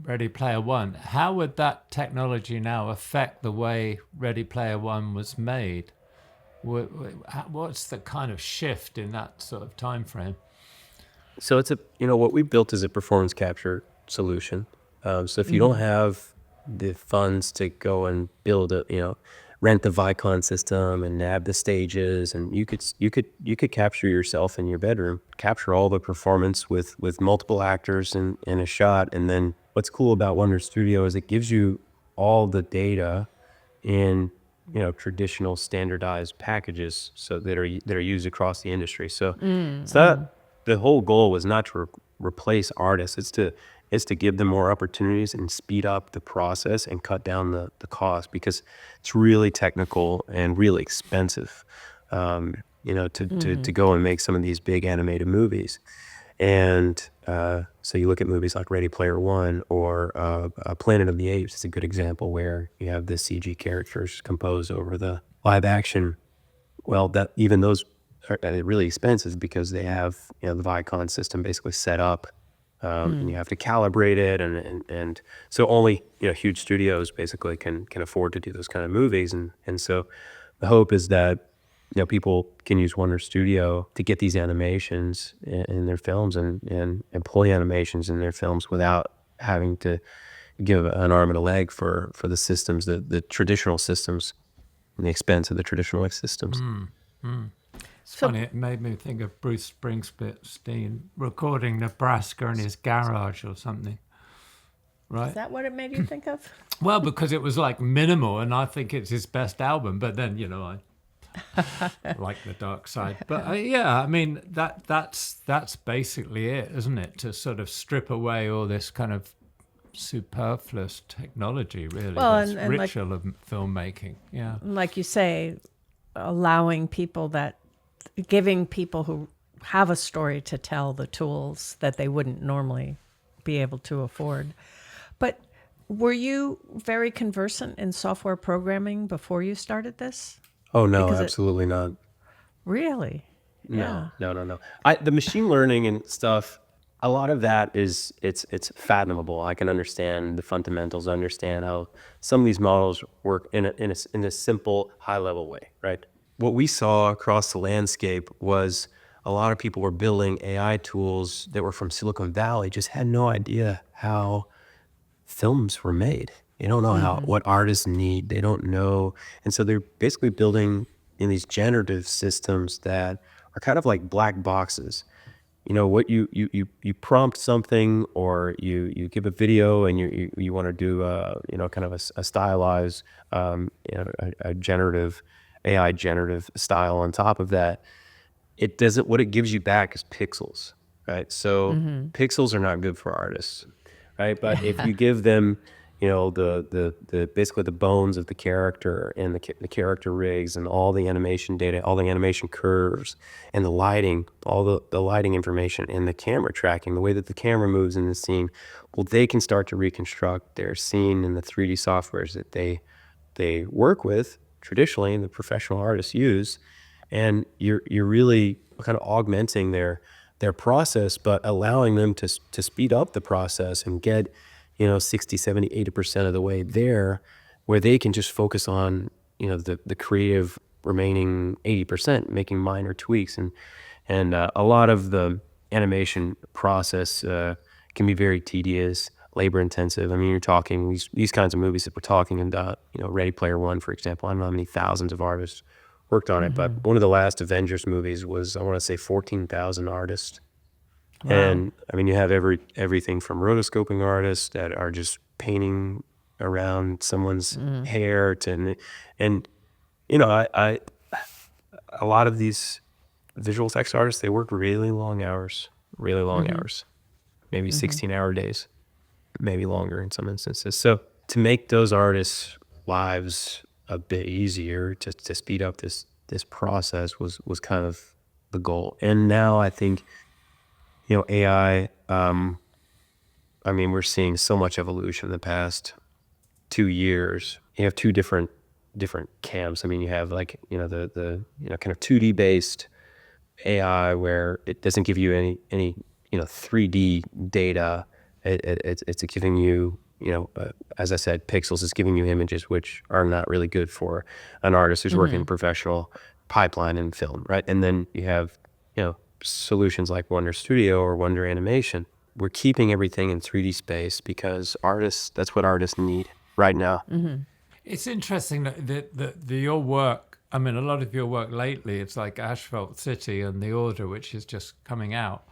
Speaker 3: Ready Player One, how would that technology now affect the way Ready Player One was made? What's the kind of shift in that sort of time frame?
Speaker 2: So it's what we built is a performance capture solution. So if you don't have the funds to go and build rent the Vicon system and nab the stages, and you could capture yourself in your bedroom, capture all the performance with multiple actors in a shot. And then what's cool about Wonder Studio is it gives you all the data in traditional standardized packages, so that are used across the industry. So the whole goal was not to replace artists. It's to give them more opportunities and speed up the process and cut down the cost, because it's really technical and really expensive, to go and make some of these big animated movies. And so you look at movies like Ready Player One or Planet of the Apes. It's a good example where you have the CG characters composed over the live action. Well, that even those are really expensive because they have the Vicon system basically set up. And you have to calibrate it, and so only huge studios basically can afford to do those kind of movies, and so the hope is that people can use Wonder Studio to get these animations in their films and employ animations in their films without having to give an arm and a leg for the systems, the traditional systems, and the expense of the traditional systems.
Speaker 3: It's funny, it made me think of Bruce Springsteen recording Nebraska in his garage or something, right?
Speaker 4: Is that what it made you think of?
Speaker 3: Well, because it was like minimal, and I think it's his best album, but then, I like The Dark Side. But I mean, that's basically it, isn't it? To sort of strip away all this kind of superfluous technology, really.
Speaker 4: Well,
Speaker 3: that's
Speaker 4: and
Speaker 3: ritual of filmmaking, yeah.
Speaker 4: Like you say, giving people who have a story to tell the tools that they wouldn't normally be able to afford. But Were you very conversant in software programming before you started this?
Speaker 2: Oh no,
Speaker 4: Because
Speaker 2: absolutely not.
Speaker 4: Really? Yeah.
Speaker 2: No. The machine learning and stuff, a lot of that is it's fathomable. I can understand the fundamentals, understand how some of these models work in a simple, high level way, right? What we saw across the landscape was a lot of people were building AI tools that were from Silicon Valley, just had no idea how films were made. They don't know what artists need. They don't know, and so they're basically building in these generative systems that are kind of like black boxes. What you prompt something, or you give a video, and you want to do kind of a stylized a generative AI generative style on top of that. It doesn't. What it gives you back is pixels, right? So pixels are not good for artists, right? But if you give them, the basically the bones of the character and the character rigs and all the animation data, all the animation curves and the lighting, all the lighting information and the camera tracking, the way that the camera moves in the scene, well, they can start to reconstruct their scene in the 3D softwares that they work with traditionally and the professional artists use. And you're really kind of augmenting their process, but allowing them to speed up the process and get 60, 70, 80% of the way there, where they can just focus on the creative remaining 80%, making minor tweaks. And a lot of the animation process can be very tedious, labor intensive. I mean, you're talking these kinds of movies that we're talking about, Ready Player One, for example. I don't know how many thousands of artists worked on it, but one of the last Avengers movies was, I want to say, 14,000 artists.
Speaker 4: Wow.
Speaker 2: And I mean, you have everything from rotoscoping artists that are just painting around someone's hair and I a lot of these visual effects artists, they work really long hours, maybe 16-hour days, maybe longer in some instances. So to make those artists' lives a bit easier, to speed up this process was kind of the goal. And now I think AI, I mean, we're seeing so much evolution in the past 2 years. You have two different camps. I mean, you have like the kind of 2D based AI where it doesn't give you any 3D data. It's giving you as I said, pixels. Is giving you images which are not really good for an artist who's working in professional pipeline in film, right? And then you have solutions like Wonder Studio or Wonder Animation. We're keeping everything in 3D space because that's what artists need right now.
Speaker 3: It's interesting that your work, I mean, a lot of your work lately, it's like Asphalt City and The Order, which is just coming out.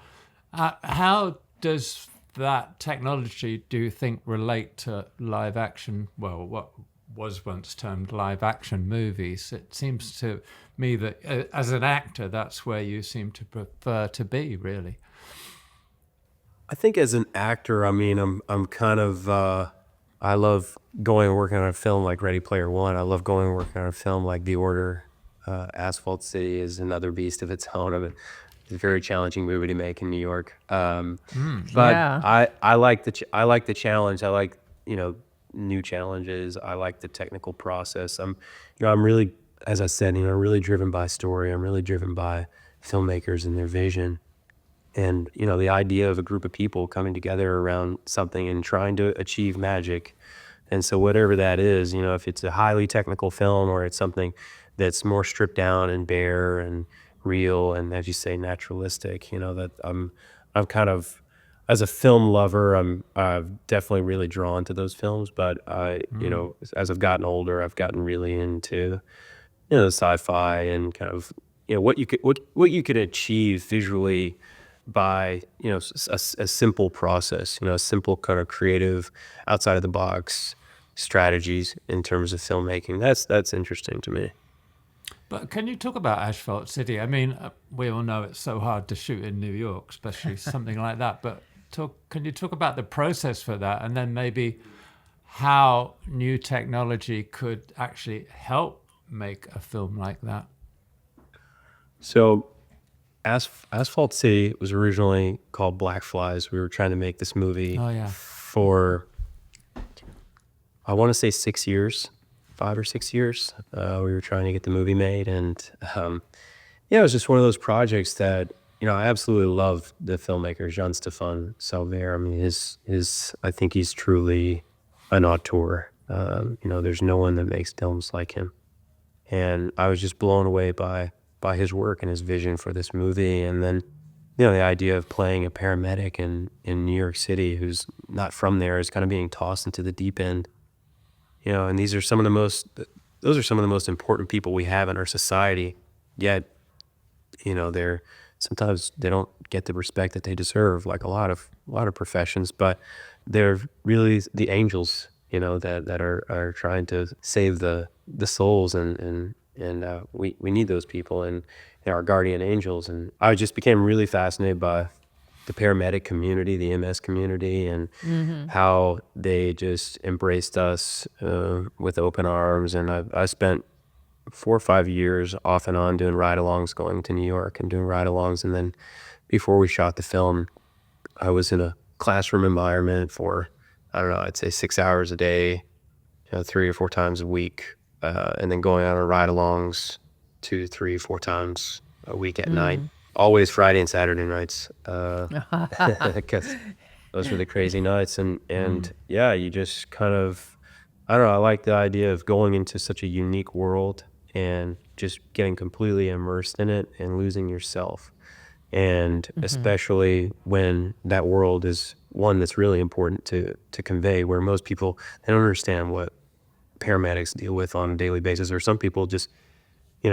Speaker 3: How does that technology, do you think, relate to live action, well, what was once termed live action movies? It seems to me that as an actor, that's where you seem to prefer to be, really.
Speaker 2: I think as an actor, I mean, I'm kind of, I love going and working on a film like Ready Player One. I love going and working on a film like The Order. Asphalt City is another beast of its own. It's a very challenging movie to make in New York. But
Speaker 4: Yeah.
Speaker 2: I like the challenge. I like new challenges. I like the technical process. I'm really, as I said, really driven by story. I'm really driven by filmmakers and their vision. And, the idea of a group of people coming together around something and trying to achieve magic. And so whatever that is, if it's a highly technical film or it's something that's more stripped down and bare and real and, as you say, naturalistic, that I'm kind of, as a film lover, I'm definitely really drawn to those films. But as I've gotten older, I've gotten really into the sci-fi and kind of what you could achieve visually by a simple process, a simple kind of creative, outside of the box strategies in terms of filmmaking. That's interesting to me.
Speaker 3: But can you talk about Asphalt City? I mean, we all know it's so hard to shoot in New York, especially something like that. But can you talk about the process for that, and then maybe how new technology could actually help make a film like that?
Speaker 2: So Asphalt City was originally called Black Flies. We were trying to make this movie
Speaker 3: Oh, yeah.
Speaker 2: for I want to say 6 years, 5 or 6 years. We were trying to get the movie made, and it was just one of those projects that, I absolutely love the filmmaker Jean-Stéphane Salvert. I mean, I think he's truly an auteur. There's no one that makes films like him, and I was just blown away by his work and his vision for this movie. And then, the idea of playing a paramedic in New York City who's not from there is kind of being tossed into the deep end. And those are some of the most important people we have in our society. Yet, sometimes they don't get the respect that they deserve, like a lot of professions. But they're really the angels, that are trying to save the souls, and we need those people, and our guardian angels. And I just became really fascinated by the paramedic community, the MS community, and how they just embraced us with open arms. And I spent 4 or 5 years off and on doing ride-alongs, going to New York and doing ride-alongs. And then before we shot the film, I was in a classroom environment for, I don't know, I'd say 6 hours a day, 3 or 4 times a week, and then going on ride-alongs 2, 3, 4 times a week at night. Always Friday and Saturday nights, because those were the crazy nights. And you just kind of, I don't know, I like the idea of going into such a unique world and just getting completely immersed in it and losing yourself. And especially when that world is one that's really important to convey, where most people, they don't understand what paramedics deal with on a daily basis, or some people just, they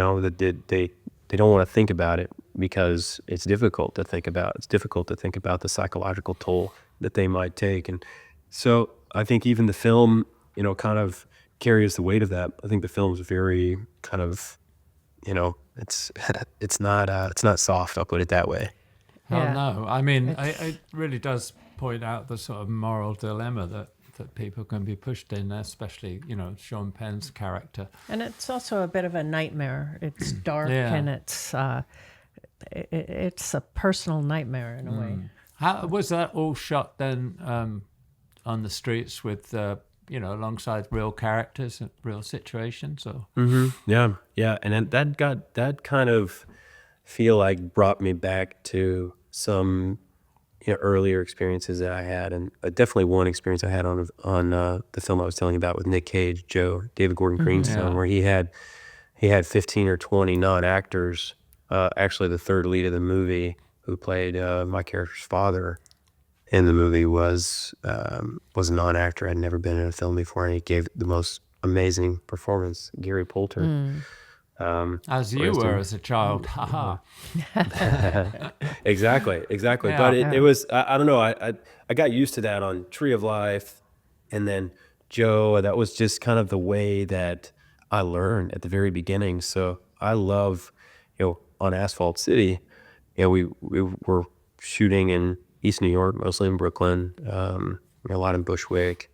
Speaker 2: don't want to think about it because it's difficult to think about. It's difficult to think about the psychological toll that they might take. And so I think even the film, kind of carries the weight of that. I think the film's very kind of, it's not soft, I'll put it that way.
Speaker 3: Hell no. I mean, it really does point out the sort of moral dilemma that people can be pushed in, especially, Sean Penn's character.
Speaker 4: And it's also a bit of a nightmare. It's dark and it's a personal nightmare in a way.
Speaker 3: How was that all shot then on the streets with, alongside real characters and real situations? Or?
Speaker 2: Yeah. And then that kind of feel like brought me back to some earlier experiences that I had, and definitely one experience I had on the film I was telling you about with Nick Cage, David Gordon Green's film, where he had 15 or 20 non-actors. Actually, the third lead of the movie, who played my character's father in the movie, was a non-actor. I'd never been in a film before, and he gave the most amazing performance, Gary Poulter.
Speaker 3: As you were as a child. Haha.
Speaker 2: Exactly.
Speaker 3: Yeah.
Speaker 2: But it was, I don't know, I got used to that on Tree of Life, and then Joe. That was just kind of the way that I learned at the very beginning. So I love, on Asphalt City, we were shooting in East New York, mostly in Brooklyn, a lot in Bushwick.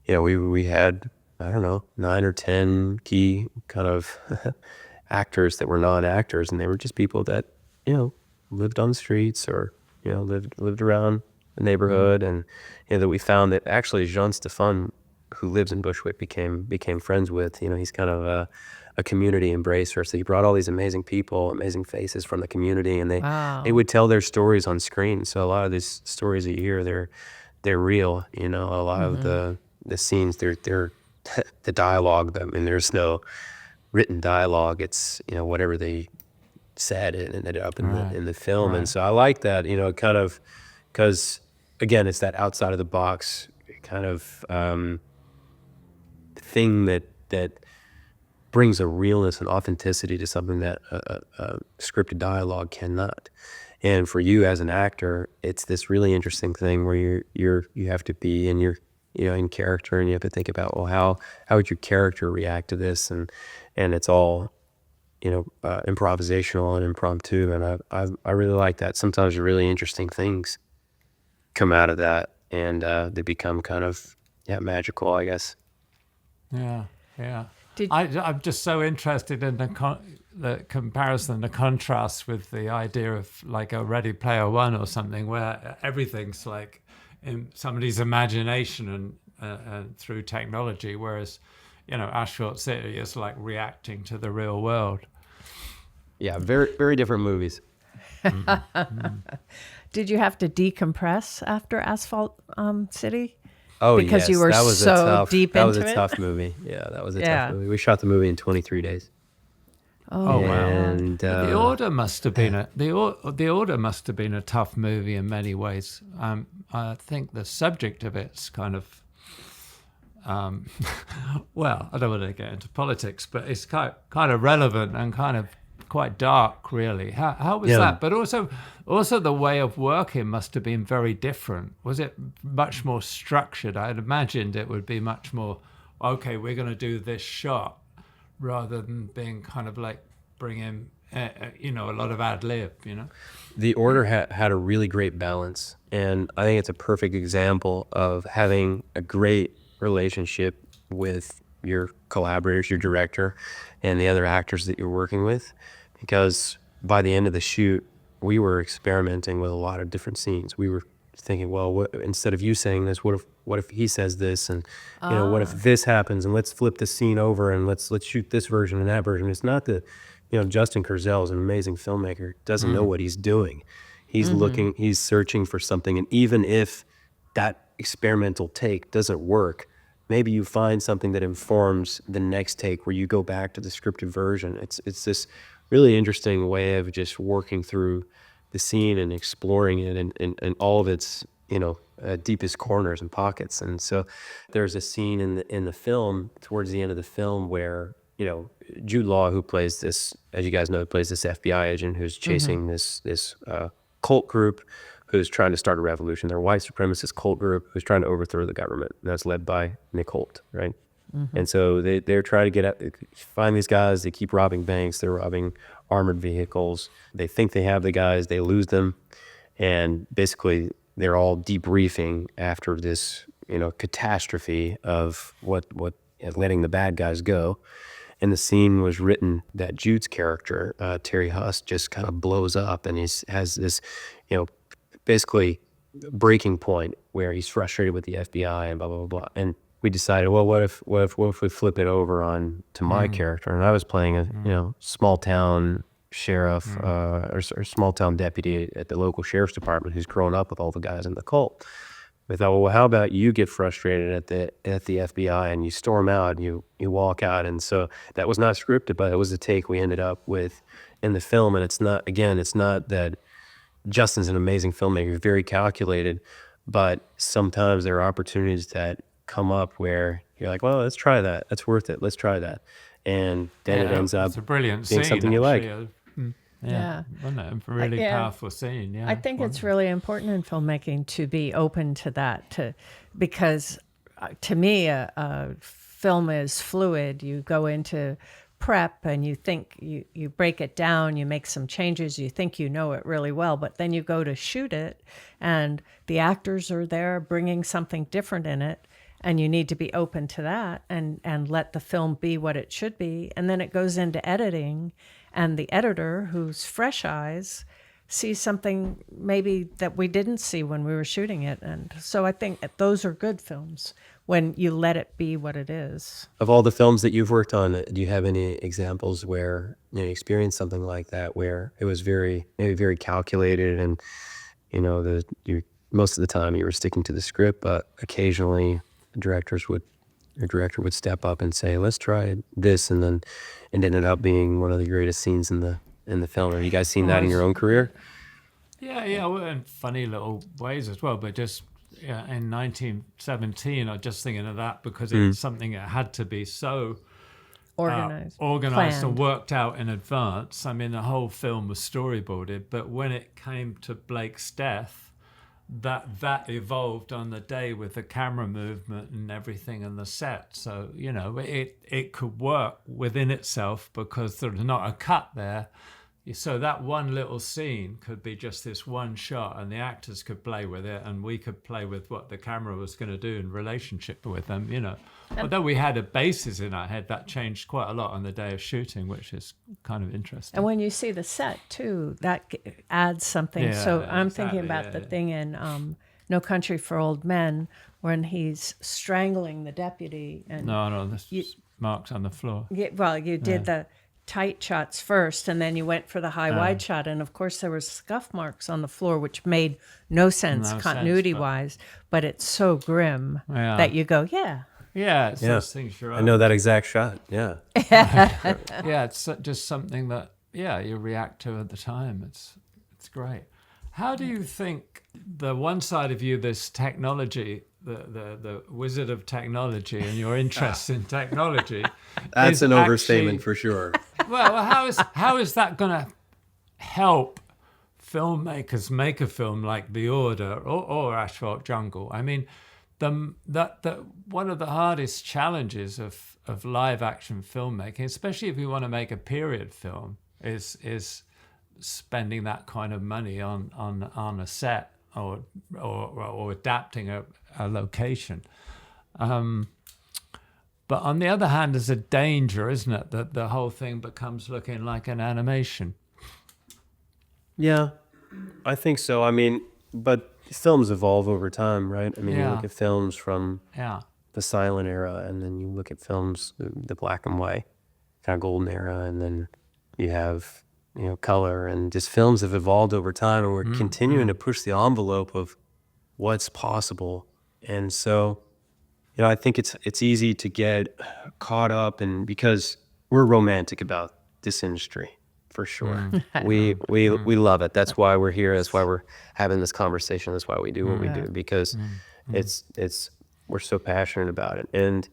Speaker 2: We had, I don't know, 9 or 10 key kind of actors that were non-actors, and they were just people that, lived on the streets, or, lived around the neighborhood. And, that we found that actually Jean-Stéphane, who lives in Bushwick, became friends with. He's kind of a community embracer. So he brought all these amazing people, amazing faces from the community, and they would tell their stories on screen. So a lot of these stories that you hear, they're real. A lot of the scenes, they're the dialogue. I mean, there's no written dialogue. It's whatever they said, it ended up in the film. And so I like that, kind of, because again, it's that outside of the box kind of thing that brings a realness and authenticity to something that a scripted dialogue cannot. And for you as an actor, it's this really interesting thing where you have to be in your in character, and you have to think about, well, how would your character react to this, and it's all improvisational and impromptu, and I really like that. Sometimes really interesting things come out of that, and they become kind of magical, I guess.
Speaker 3: Yeah. I'm just so interested in the comparison, the contrast with the idea of like a Ready Player One or something, where everything's like in somebody's imagination, through technology, whereas, Asphalt City is like reacting to the real world.
Speaker 2: Yeah, very, very different movies.
Speaker 4: Did you have to decompress after Asphalt City?
Speaker 2: Oh,
Speaker 4: Because
Speaker 2: yes.
Speaker 4: you were
Speaker 2: that was
Speaker 4: so
Speaker 2: a tough,
Speaker 4: deep
Speaker 2: that was
Speaker 4: into
Speaker 2: a
Speaker 4: it?
Speaker 2: tough movie. Yeah, that was a
Speaker 4: Yeah.
Speaker 2: tough movie. We shot the movie in 23 days.
Speaker 3: Oh wow!
Speaker 2: And
Speaker 3: The Order must have been the Order must have been a tough movie in many ways. I think the subject of it's kind of, well, I don't want to get into politics, but it's kind of relevant and kind of quite dark, really. How was that? But also the way of working must have been very different. Was it much more structured? I had imagined it would be much more, okay, we're going to do this shot, rather than being kind of like bringing, a lot of ad lib,
Speaker 2: The Order had a really great balance, and I think it's a perfect example of having a great relationship with your collaborators, your director, and the other actors that you're working with, because by the end of the shoot, we were experimenting with a lot of different scenes. We were thinking, well, instead of you saying this, what if he says this, and what if this happens, and let's flip the scene over, and let's shoot this version and that version. It's not that, Justin Kurzel is an amazing filmmaker, doesn't know what he's doing. He's looking, he's searching for something, and even if that experimental take doesn't work, maybe you find something that informs the next take where you go back to the scripted version. It's this really interesting way of just working through the scene and exploring it and all of its deepest corners and pockets. And so there's a scene in the film towards the end of the film where Jude Law, who plays this, as you guys know, plays this FBI agent who's chasing this cult group who's trying to start a revolution. They're a white supremacist cult group who's trying to overthrow the government. That's led by Nick Holt, right? And so they're trying to find these guys. They keep robbing banks. They're robbing armored vehicles. They think they have the guys. They lose them. And basically, they're all debriefing after this, catastrophe of what letting the bad guys go. And the scene was written that Jude's character, Terry Huss, just kind of blows up, and has this, basically breaking point where he's frustrated with the FBI and blah, blah, blah, blah. And we decided, well, what if we flip it over on to my character? And I was playing a small town sheriff or small town deputy at the local sheriff's department who's grown up with all the guys in the cult. We thought, well, how about you get frustrated at the FBI and you storm out and you walk out? And so that was not scripted, but it was a take we ended up with in the film. And it's not that Justin's an amazing filmmaker, very calculated, but sometimes there are opportunities that come up where you're like, well, let's try that. That's worth it. Let's try that. And then it ends up
Speaker 3: it's a brilliant
Speaker 2: being
Speaker 3: scene,
Speaker 2: something you like.
Speaker 4: Yeah.
Speaker 3: Wasn't it? A really powerful scene. Yeah,
Speaker 4: I think it's really important in filmmaking to be open to that, because to me, a film is fluid. You go into prep and you think you break it down, you make some changes, you think you know it really well, but then you go to shoot it and the actors are there bringing something different in it, and you need to be open to that and let the film be what it should be. And then it goes into editing, and the editor, who's fresh eyes, sees something maybe that we didn't see when we were shooting it. And so I think those are good films, when you let it be what it is.
Speaker 2: Of all the films that you've worked on, do you have any examples where you experienced something like that, where it was very calculated, and most of the time you were sticking to the script, but occasionally the director would step up and say, let's try this, and then it ended up being one of the greatest scenes in the film. Have you guys seen that in your own career?
Speaker 3: Yeah, well, in funny little ways as well, but just in 1917, I'm just thinking of that because it's something that had to be so organized
Speaker 4: planned,
Speaker 3: and worked out in advance. I mean, the whole film was storyboarded, but when it came to Blake's death, that evolved on the day with the camera movement and everything and the set. So, it could work within itself because there's not a cut there. So that one little scene could be just this one shot, and the actors could play with it, and we could play with what the camera was going to do in relationship with them, Although we had a basis in our head, that changed quite a lot on the day of shooting, which is kind of interesting.
Speaker 4: And when you see the set too, that adds something.
Speaker 3: Yeah,
Speaker 4: so I'm
Speaker 3: exactly,
Speaker 4: thinking about the thing in No Country for Old Men, when he's strangling the deputy. And
Speaker 3: No, there's marks on the floor.
Speaker 4: you did the tight shots first, and then you went for the high wide shot, and of course there were scuff marks on the floor, which made no sense continuity wise, but it's so grim that you go,
Speaker 3: It's those things you're
Speaker 2: I know that exact shot. Yeah.
Speaker 3: It's just something that you react to at the time. It's great. How do you think the one side of you, this technology, the wizard of technology, and your interest in technology,
Speaker 2: that's an overstatement for sure.
Speaker 3: Well, how is that going to help filmmakers make a film like The Order or Asphalt Jungle? I mean, that one of the hardest challenges of live action filmmaking, especially if you want to make a period film, is spending that kind of money on a set or adapting a location. But on the other hand, there's a danger, isn't it, that the whole thing becomes looking like an animation?
Speaker 2: Yeah, I think so. I mean, but films evolve over time, right? I mean, you look at films from the silent era, and then you look at films, the black and white, kind of golden era, and then you have, color, and just films have evolved over time, and we're continuing to push the envelope of what's possible. And so, I think it's easy to get caught up in, because we're romantic about this industry, for sure. We love it. That's why we're here. That's why we're having this conversation. That's why we do what we do, because we're so passionate about it. And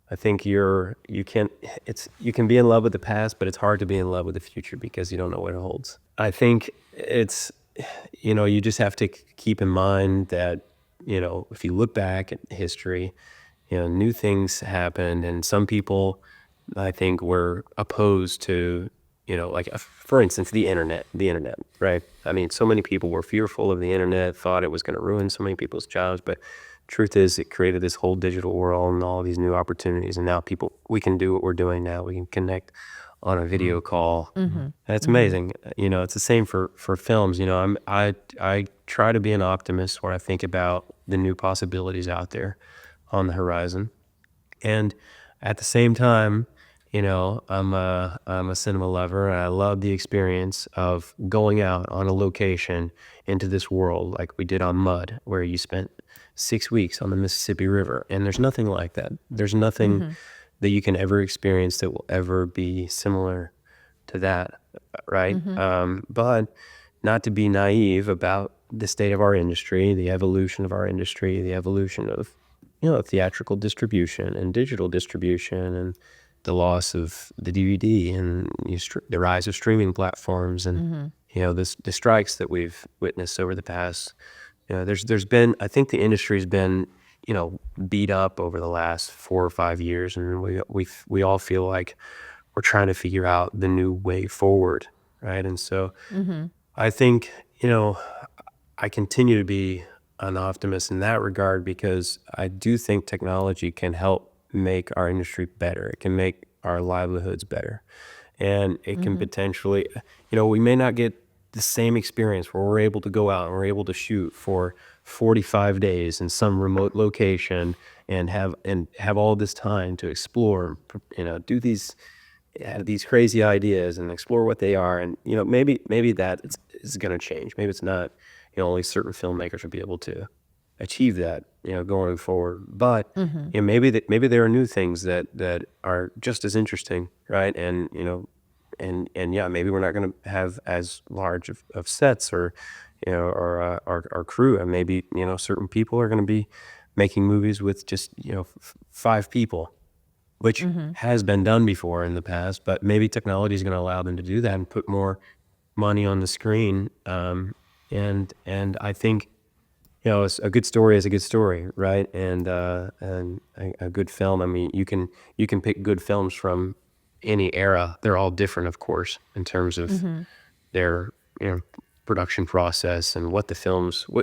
Speaker 2: I think you can be in love with the past, but it's hard to be in love with the future because you don't know what it holds. I think it's, you just have to keep in mind that, if you look back at history, new things happened, and some people, I think, were opposed to, like, for instance, the internet, right? I mean, so many people were fearful of the internet, thought it was going to ruin so many people's jobs, but truth is, it created this whole digital world and all these new opportunities, and now we can do what we're doing now. We can connect on a video call. And it's amazing. It's the same for films. I try to be an optimist where I think about the new possibilities out there on the horizon, and at the same time, I'm a cinema lover, and I love the experience of going out on a location into this world, like we did on Mud, where you spent 6 weeks on the Mississippi River, and there's nothing like that. There's nothing that you can ever experience that will ever be similar to that, right? But not to be naive about the state of our industry, the evolution of our industry, the evolution of theatrical distribution and digital distribution, and the loss of the DVD, and the rise of streaming platforms, and the strikes that we've witnessed over the past. There's been, I think the industry's been beat up over the last 4 or 5 years, and we all feel like we're trying to figure out the new way forward, right? And so I think I continue to be an optimist in that regard, because I do think technology can help make our industry better. It can make our livelihoods better, and it can potentially, we may not get the same experience where we're able to go out and we're able to shoot for 45 days in some remote location and have all this time to explore, do these crazy ideas and explore what they are. And maybe that is going to change. Maybe it's not. Only certain filmmakers will be able to achieve that, going forward. But maybe there are new things that are just as interesting, right? And maybe we're not going to have as large of sets or our crew, and maybe certain people are going to be making movies with just 5 people, which has been done before in the past. But maybe technology is going to allow them to do that and put more money on the screen. And I think it's a good story is a good story, right? And a good film. I mean, you can pick good films from any era. They're all different, of course, in terms of their production process and what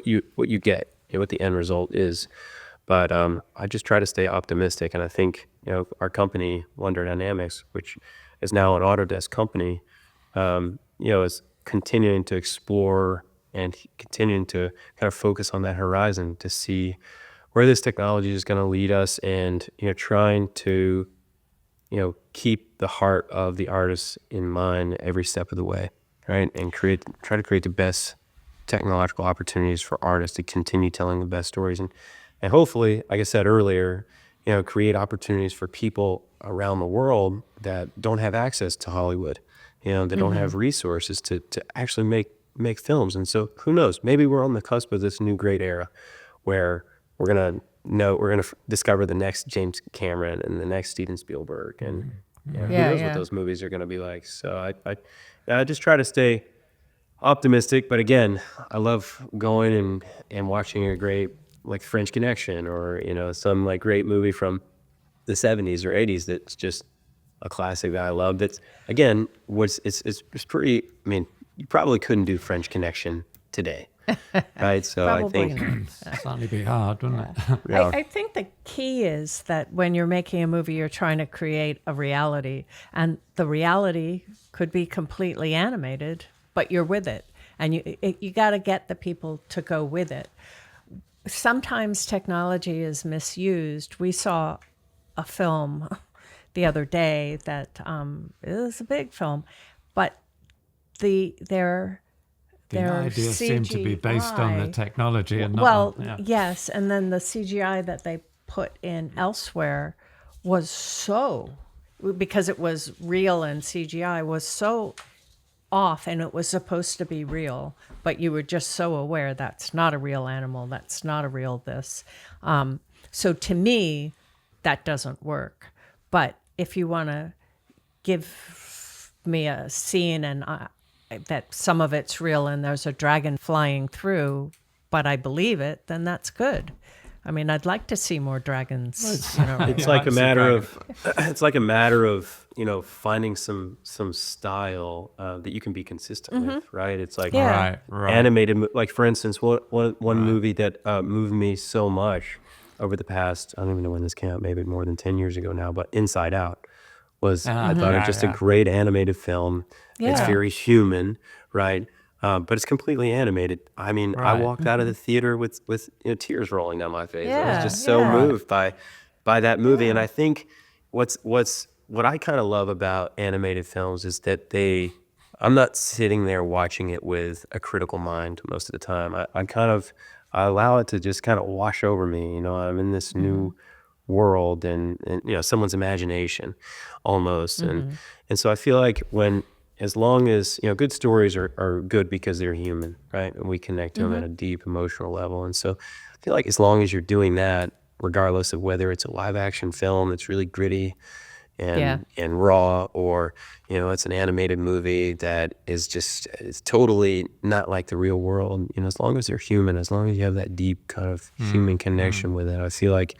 Speaker 2: you get, what the end result is. But I just try to stay optimistic, and I think our company, Wonder Dynamics, which is now an Autodesk company, is continuing to explore and continuing to kind of focus on that horizon to see where this technology is going to lead us, and trying to keep the heart of the artist in mind every step of the way, right? And try to create the best technological opportunities for artists to continue telling the best stories, and hopefully, like I said earlier, create opportunities for people around the world that don't have access to Hollywood, that don't have resources to actually make films. And so who knows, maybe we're on the cusp of this new great era where we're gonna discover the next James Cameron and the next Steven Spielberg, and who knows what those movies are gonna be like. So I just try to stay optimistic, but again, I love going and watching a great like French Connection, or some like great movie from the 70s or 80s that's just a classic that I love. That's again, it's pretty. I mean, you probably couldn't do French Connection today, right? So I think
Speaker 3: it'd certainly be hard, wouldn't it?
Speaker 4: I think the key is that when you're making a movie, you're trying to create a reality, and the reality could be completely animated, but you're with it, and you got to get the people to go with it. Sometimes technology is misused. We saw a film the other day that it was a big film, but their
Speaker 3: idea seemed to be based on the technology and not
Speaker 4: well,
Speaker 3: on,
Speaker 4: yes, and then the CGI that they put in elsewhere was because it was real and CGI was so off, and it was supposed to be real, but you were just so aware that's not a real animal, that's not a real this. So to me, that doesn't work. But if you want to give me a scene and that some of it's real and there's a dragon flying through, but I believe it, then that's good. I mean, I'd like to see more dragons.
Speaker 2: It's like a matter of finding some style that you can be consistent with, right? It's like animated, like for instance, one movie that moved me so much over the past, I don't even know when this came out, maybe more than 10 years ago now, but Inside Out was, I thought, it was just a great animated film. It's very human, right? But it's completely animated. I mean, I walked out of the theater with tears rolling down my face. I was just so moved by that movie. And I think what I kind of love about animated films is that I'm not sitting there watching it with a critical mind most of the time. I allow it to just kind of wash over me. I'm in this new world and someone's imagination almost. And so I feel like as long as, good stories are good because they're human, right? And we connect to them at a deep emotional level. And so I feel like as long as you're doing that, regardless of whether it's a live action film that's really gritty and raw, or, it's an animated movie that is totally not like the real world, as long as they're human, as long as you have that deep kind of human connection with it, I feel like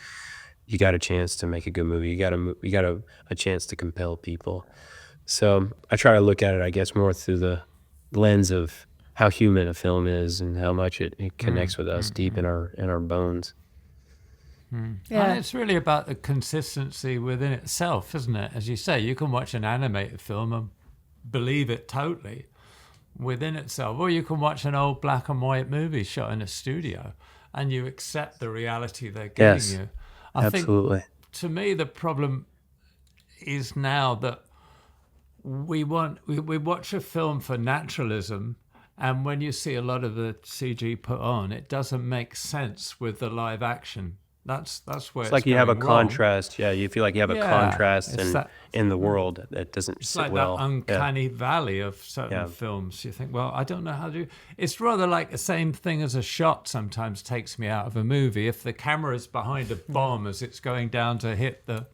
Speaker 2: you got a chance to make a good movie. You got a chance to compel people. So I try to look at it, I guess, more through the lens of how human a film is and how much it connects with us deep in our bones.
Speaker 3: Yeah. And it's really about the consistency within itself, isn't it? As you say, you can watch an animated film and believe it totally within itself, or you can watch an old black and white movie shot in a studio and you accept the reality they're giving you.
Speaker 2: Absolutely.
Speaker 3: I think, to me, the problem is now that we watch a film for naturalism, and when you see a lot of the CG put on, it doesn't make sense with the live action. That's where it's
Speaker 2: like you have a
Speaker 3: going
Speaker 2: contrast. Yeah, you feel like you have a contrast in the world that doesn't sit
Speaker 3: like
Speaker 2: well.
Speaker 3: That uncanny valley of certain films. You think, well, I don't know how to do. It's rather like the same thing as a shot sometimes takes me out of a movie. If the camera's behind a bomb as it's going down to hit the,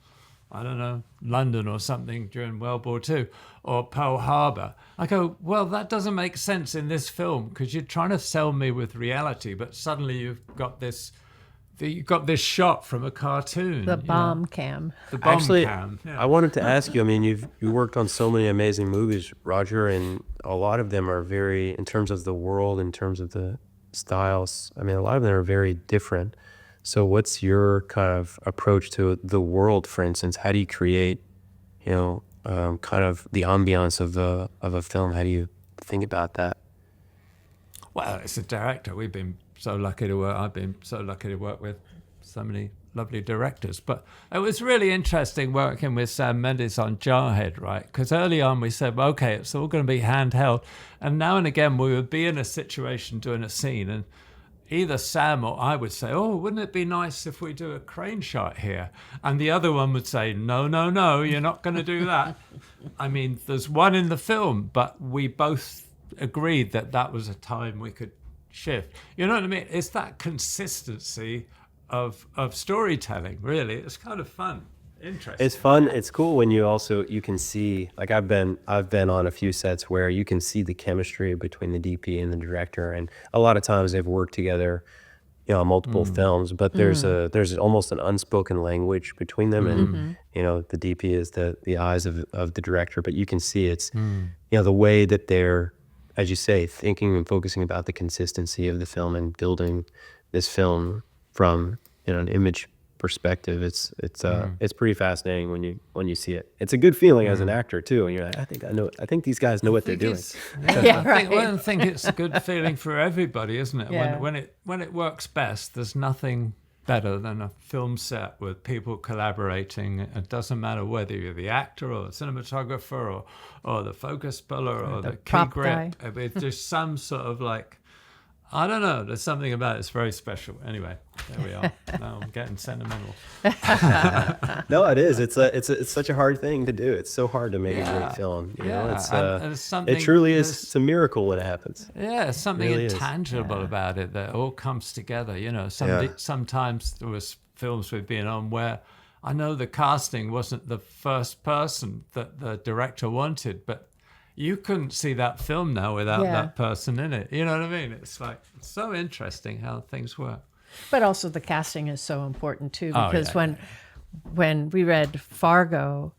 Speaker 3: I don't know, London or something during World War II or Pearl Harbor, I go, well, that doesn't make sense in this film because you're trying to sell me with reality, but suddenly you've got this shot from a cartoon.
Speaker 4: The bomb cam.
Speaker 3: The bomb
Speaker 2: Actually,
Speaker 3: cam. Yeah.
Speaker 2: I wanted to ask you, I mean, you worked on so many amazing movies, Roger, and a lot of them are very, in terms of the world, in terms of the styles, I mean, a lot of them are very different. So what's your kind of approach to the world, for instance? How do you create, kind of the ambiance of a film? How do you think about that?
Speaker 3: Well, it's a director. I've been so lucky to work with so many lovely directors. But it was really interesting working with Sam Mendes on Jarhead, right? Because early on we said, well, okay, it's all going to be handheld. And now and again we would be in a situation doing a scene, and either Sam or I would say, oh, wouldn't it be nice if we do a crane shot here? And the other one would say, no, you're not going to do that. I mean, there's one in the film, but we both agreed that was a time we could shift. You know what I mean? It's that consistency of storytelling, really. It's kind of fun. Interesting.
Speaker 2: It's fun. It's cool when you can see, like I've been on a few sets where you can see the chemistry between the DP and the director, and a lot of times they've worked together, on multiple films, but there's almost an unspoken language between them, and the DP is the eyes of the director, but you can see it's the way that they're, as you say, thinking and focusing about the consistency of the film and building this film from an image perspective. It's pretty fascinating when you see it. It's a good feeling as an actor too, and you're like, I think these guys know what they're doing.
Speaker 3: I think it's a good feeling for everybody, isn't it?
Speaker 4: Yeah.
Speaker 3: When it works best, there's nothing better than a film set with people collaborating. It doesn't matter whether you're the actor or the cinematographer or the focus puller or the key
Speaker 4: prop
Speaker 3: grip.
Speaker 4: guy.
Speaker 3: It's just some sort of like, I don't know, there's something about it. It's very special. Anyway, there we are. Now I'm getting sentimental.
Speaker 2: No, it is. It's such a hard thing to do. It's so hard to make a great film. It truly is. It's a miracle when it happens.
Speaker 3: Yeah, there's something
Speaker 2: really
Speaker 3: intangible about it that all comes together. Sometimes there was films we've been on where I know the casting wasn't the first person that the director wanted, but you couldn't see that film now without that person in it. You know what I mean? It's like, it's so interesting how things work.
Speaker 4: But also the casting is so important too, because when we read Fargo,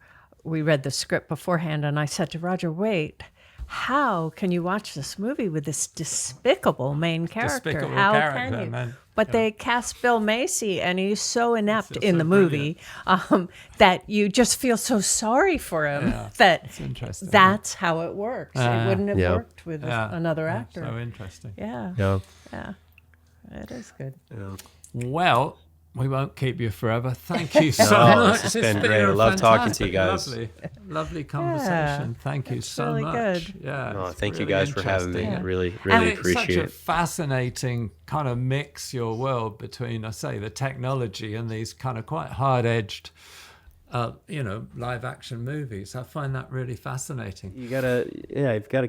Speaker 4: we read the script beforehand, and I said to Roger, wait, how can you watch this movie with this despicable main character? Can you?
Speaker 3: Man.
Speaker 4: But they cast Bill Macy, and he's so inept in the movie that you just feel so sorry for him that's how it works. It wouldn't have worked with another actor.
Speaker 3: So interesting.
Speaker 4: Yeah. It is good.
Speaker 2: Yeah.
Speaker 3: Well, we won't keep you forever. Thank you so much.
Speaker 2: It's been great. I love talking to you guys.
Speaker 3: Lovely conversation. Thank you so
Speaker 4: really
Speaker 3: much.
Speaker 4: Good.
Speaker 3: Yeah.
Speaker 2: Oh, thank you guys for having me. I really
Speaker 3: and
Speaker 2: appreciate
Speaker 3: it's such
Speaker 2: it.
Speaker 3: a fascinating kind of mix your world between, I say, the technology and these kind of quite hard-edged, live action movies. I find that really fascinating.
Speaker 2: You've got to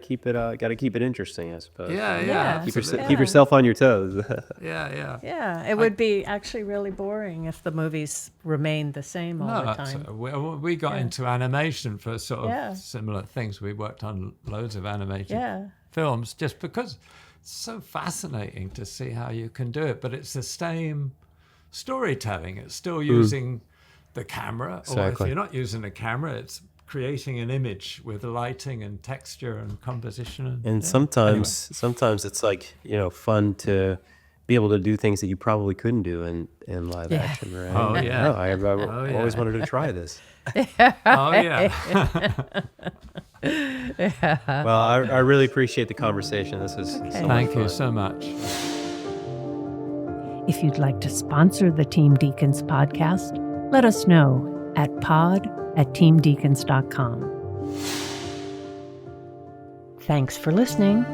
Speaker 2: keep it interesting, I suppose.
Speaker 3: Yeah.
Speaker 2: Keep yourself on your toes.
Speaker 3: Yeah.
Speaker 4: It would be actually really boring if the movies remained the same all the time.
Speaker 3: We got into animation for sort of similar things. We worked on loads of animation films just because it's so fascinating to see how you can do it. But it's the same storytelling. It's still using the camera, or if you're not using a camera, it's creating an image with lighting and texture and composition.
Speaker 2: And sometimes it's like, fun to be able to do things that you probably couldn't do in live action, right?
Speaker 3: Oh, yeah.
Speaker 2: I've always wanted to try this.
Speaker 3: Oh, yeah.
Speaker 2: Well, I really appreciate the conversation. This is so much
Speaker 3: Thank you
Speaker 2: fun.
Speaker 3: so much.
Speaker 1: If you'd like to sponsor the Team Deakins podcast, let us know at pod@teamdeakins.com. Thanks for listening.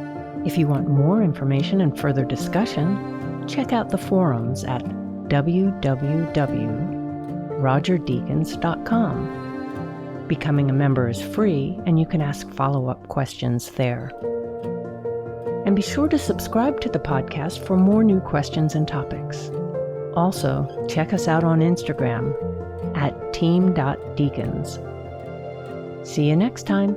Speaker 1: If you want more information and further discussion, check out the forums at www.rogerdeakins.com. Becoming a member is free, and you can ask follow-up questions there. And be sure to subscribe to the podcast for more new questions and topics. Also, check us out on Instagram at team.deakins. See you next time.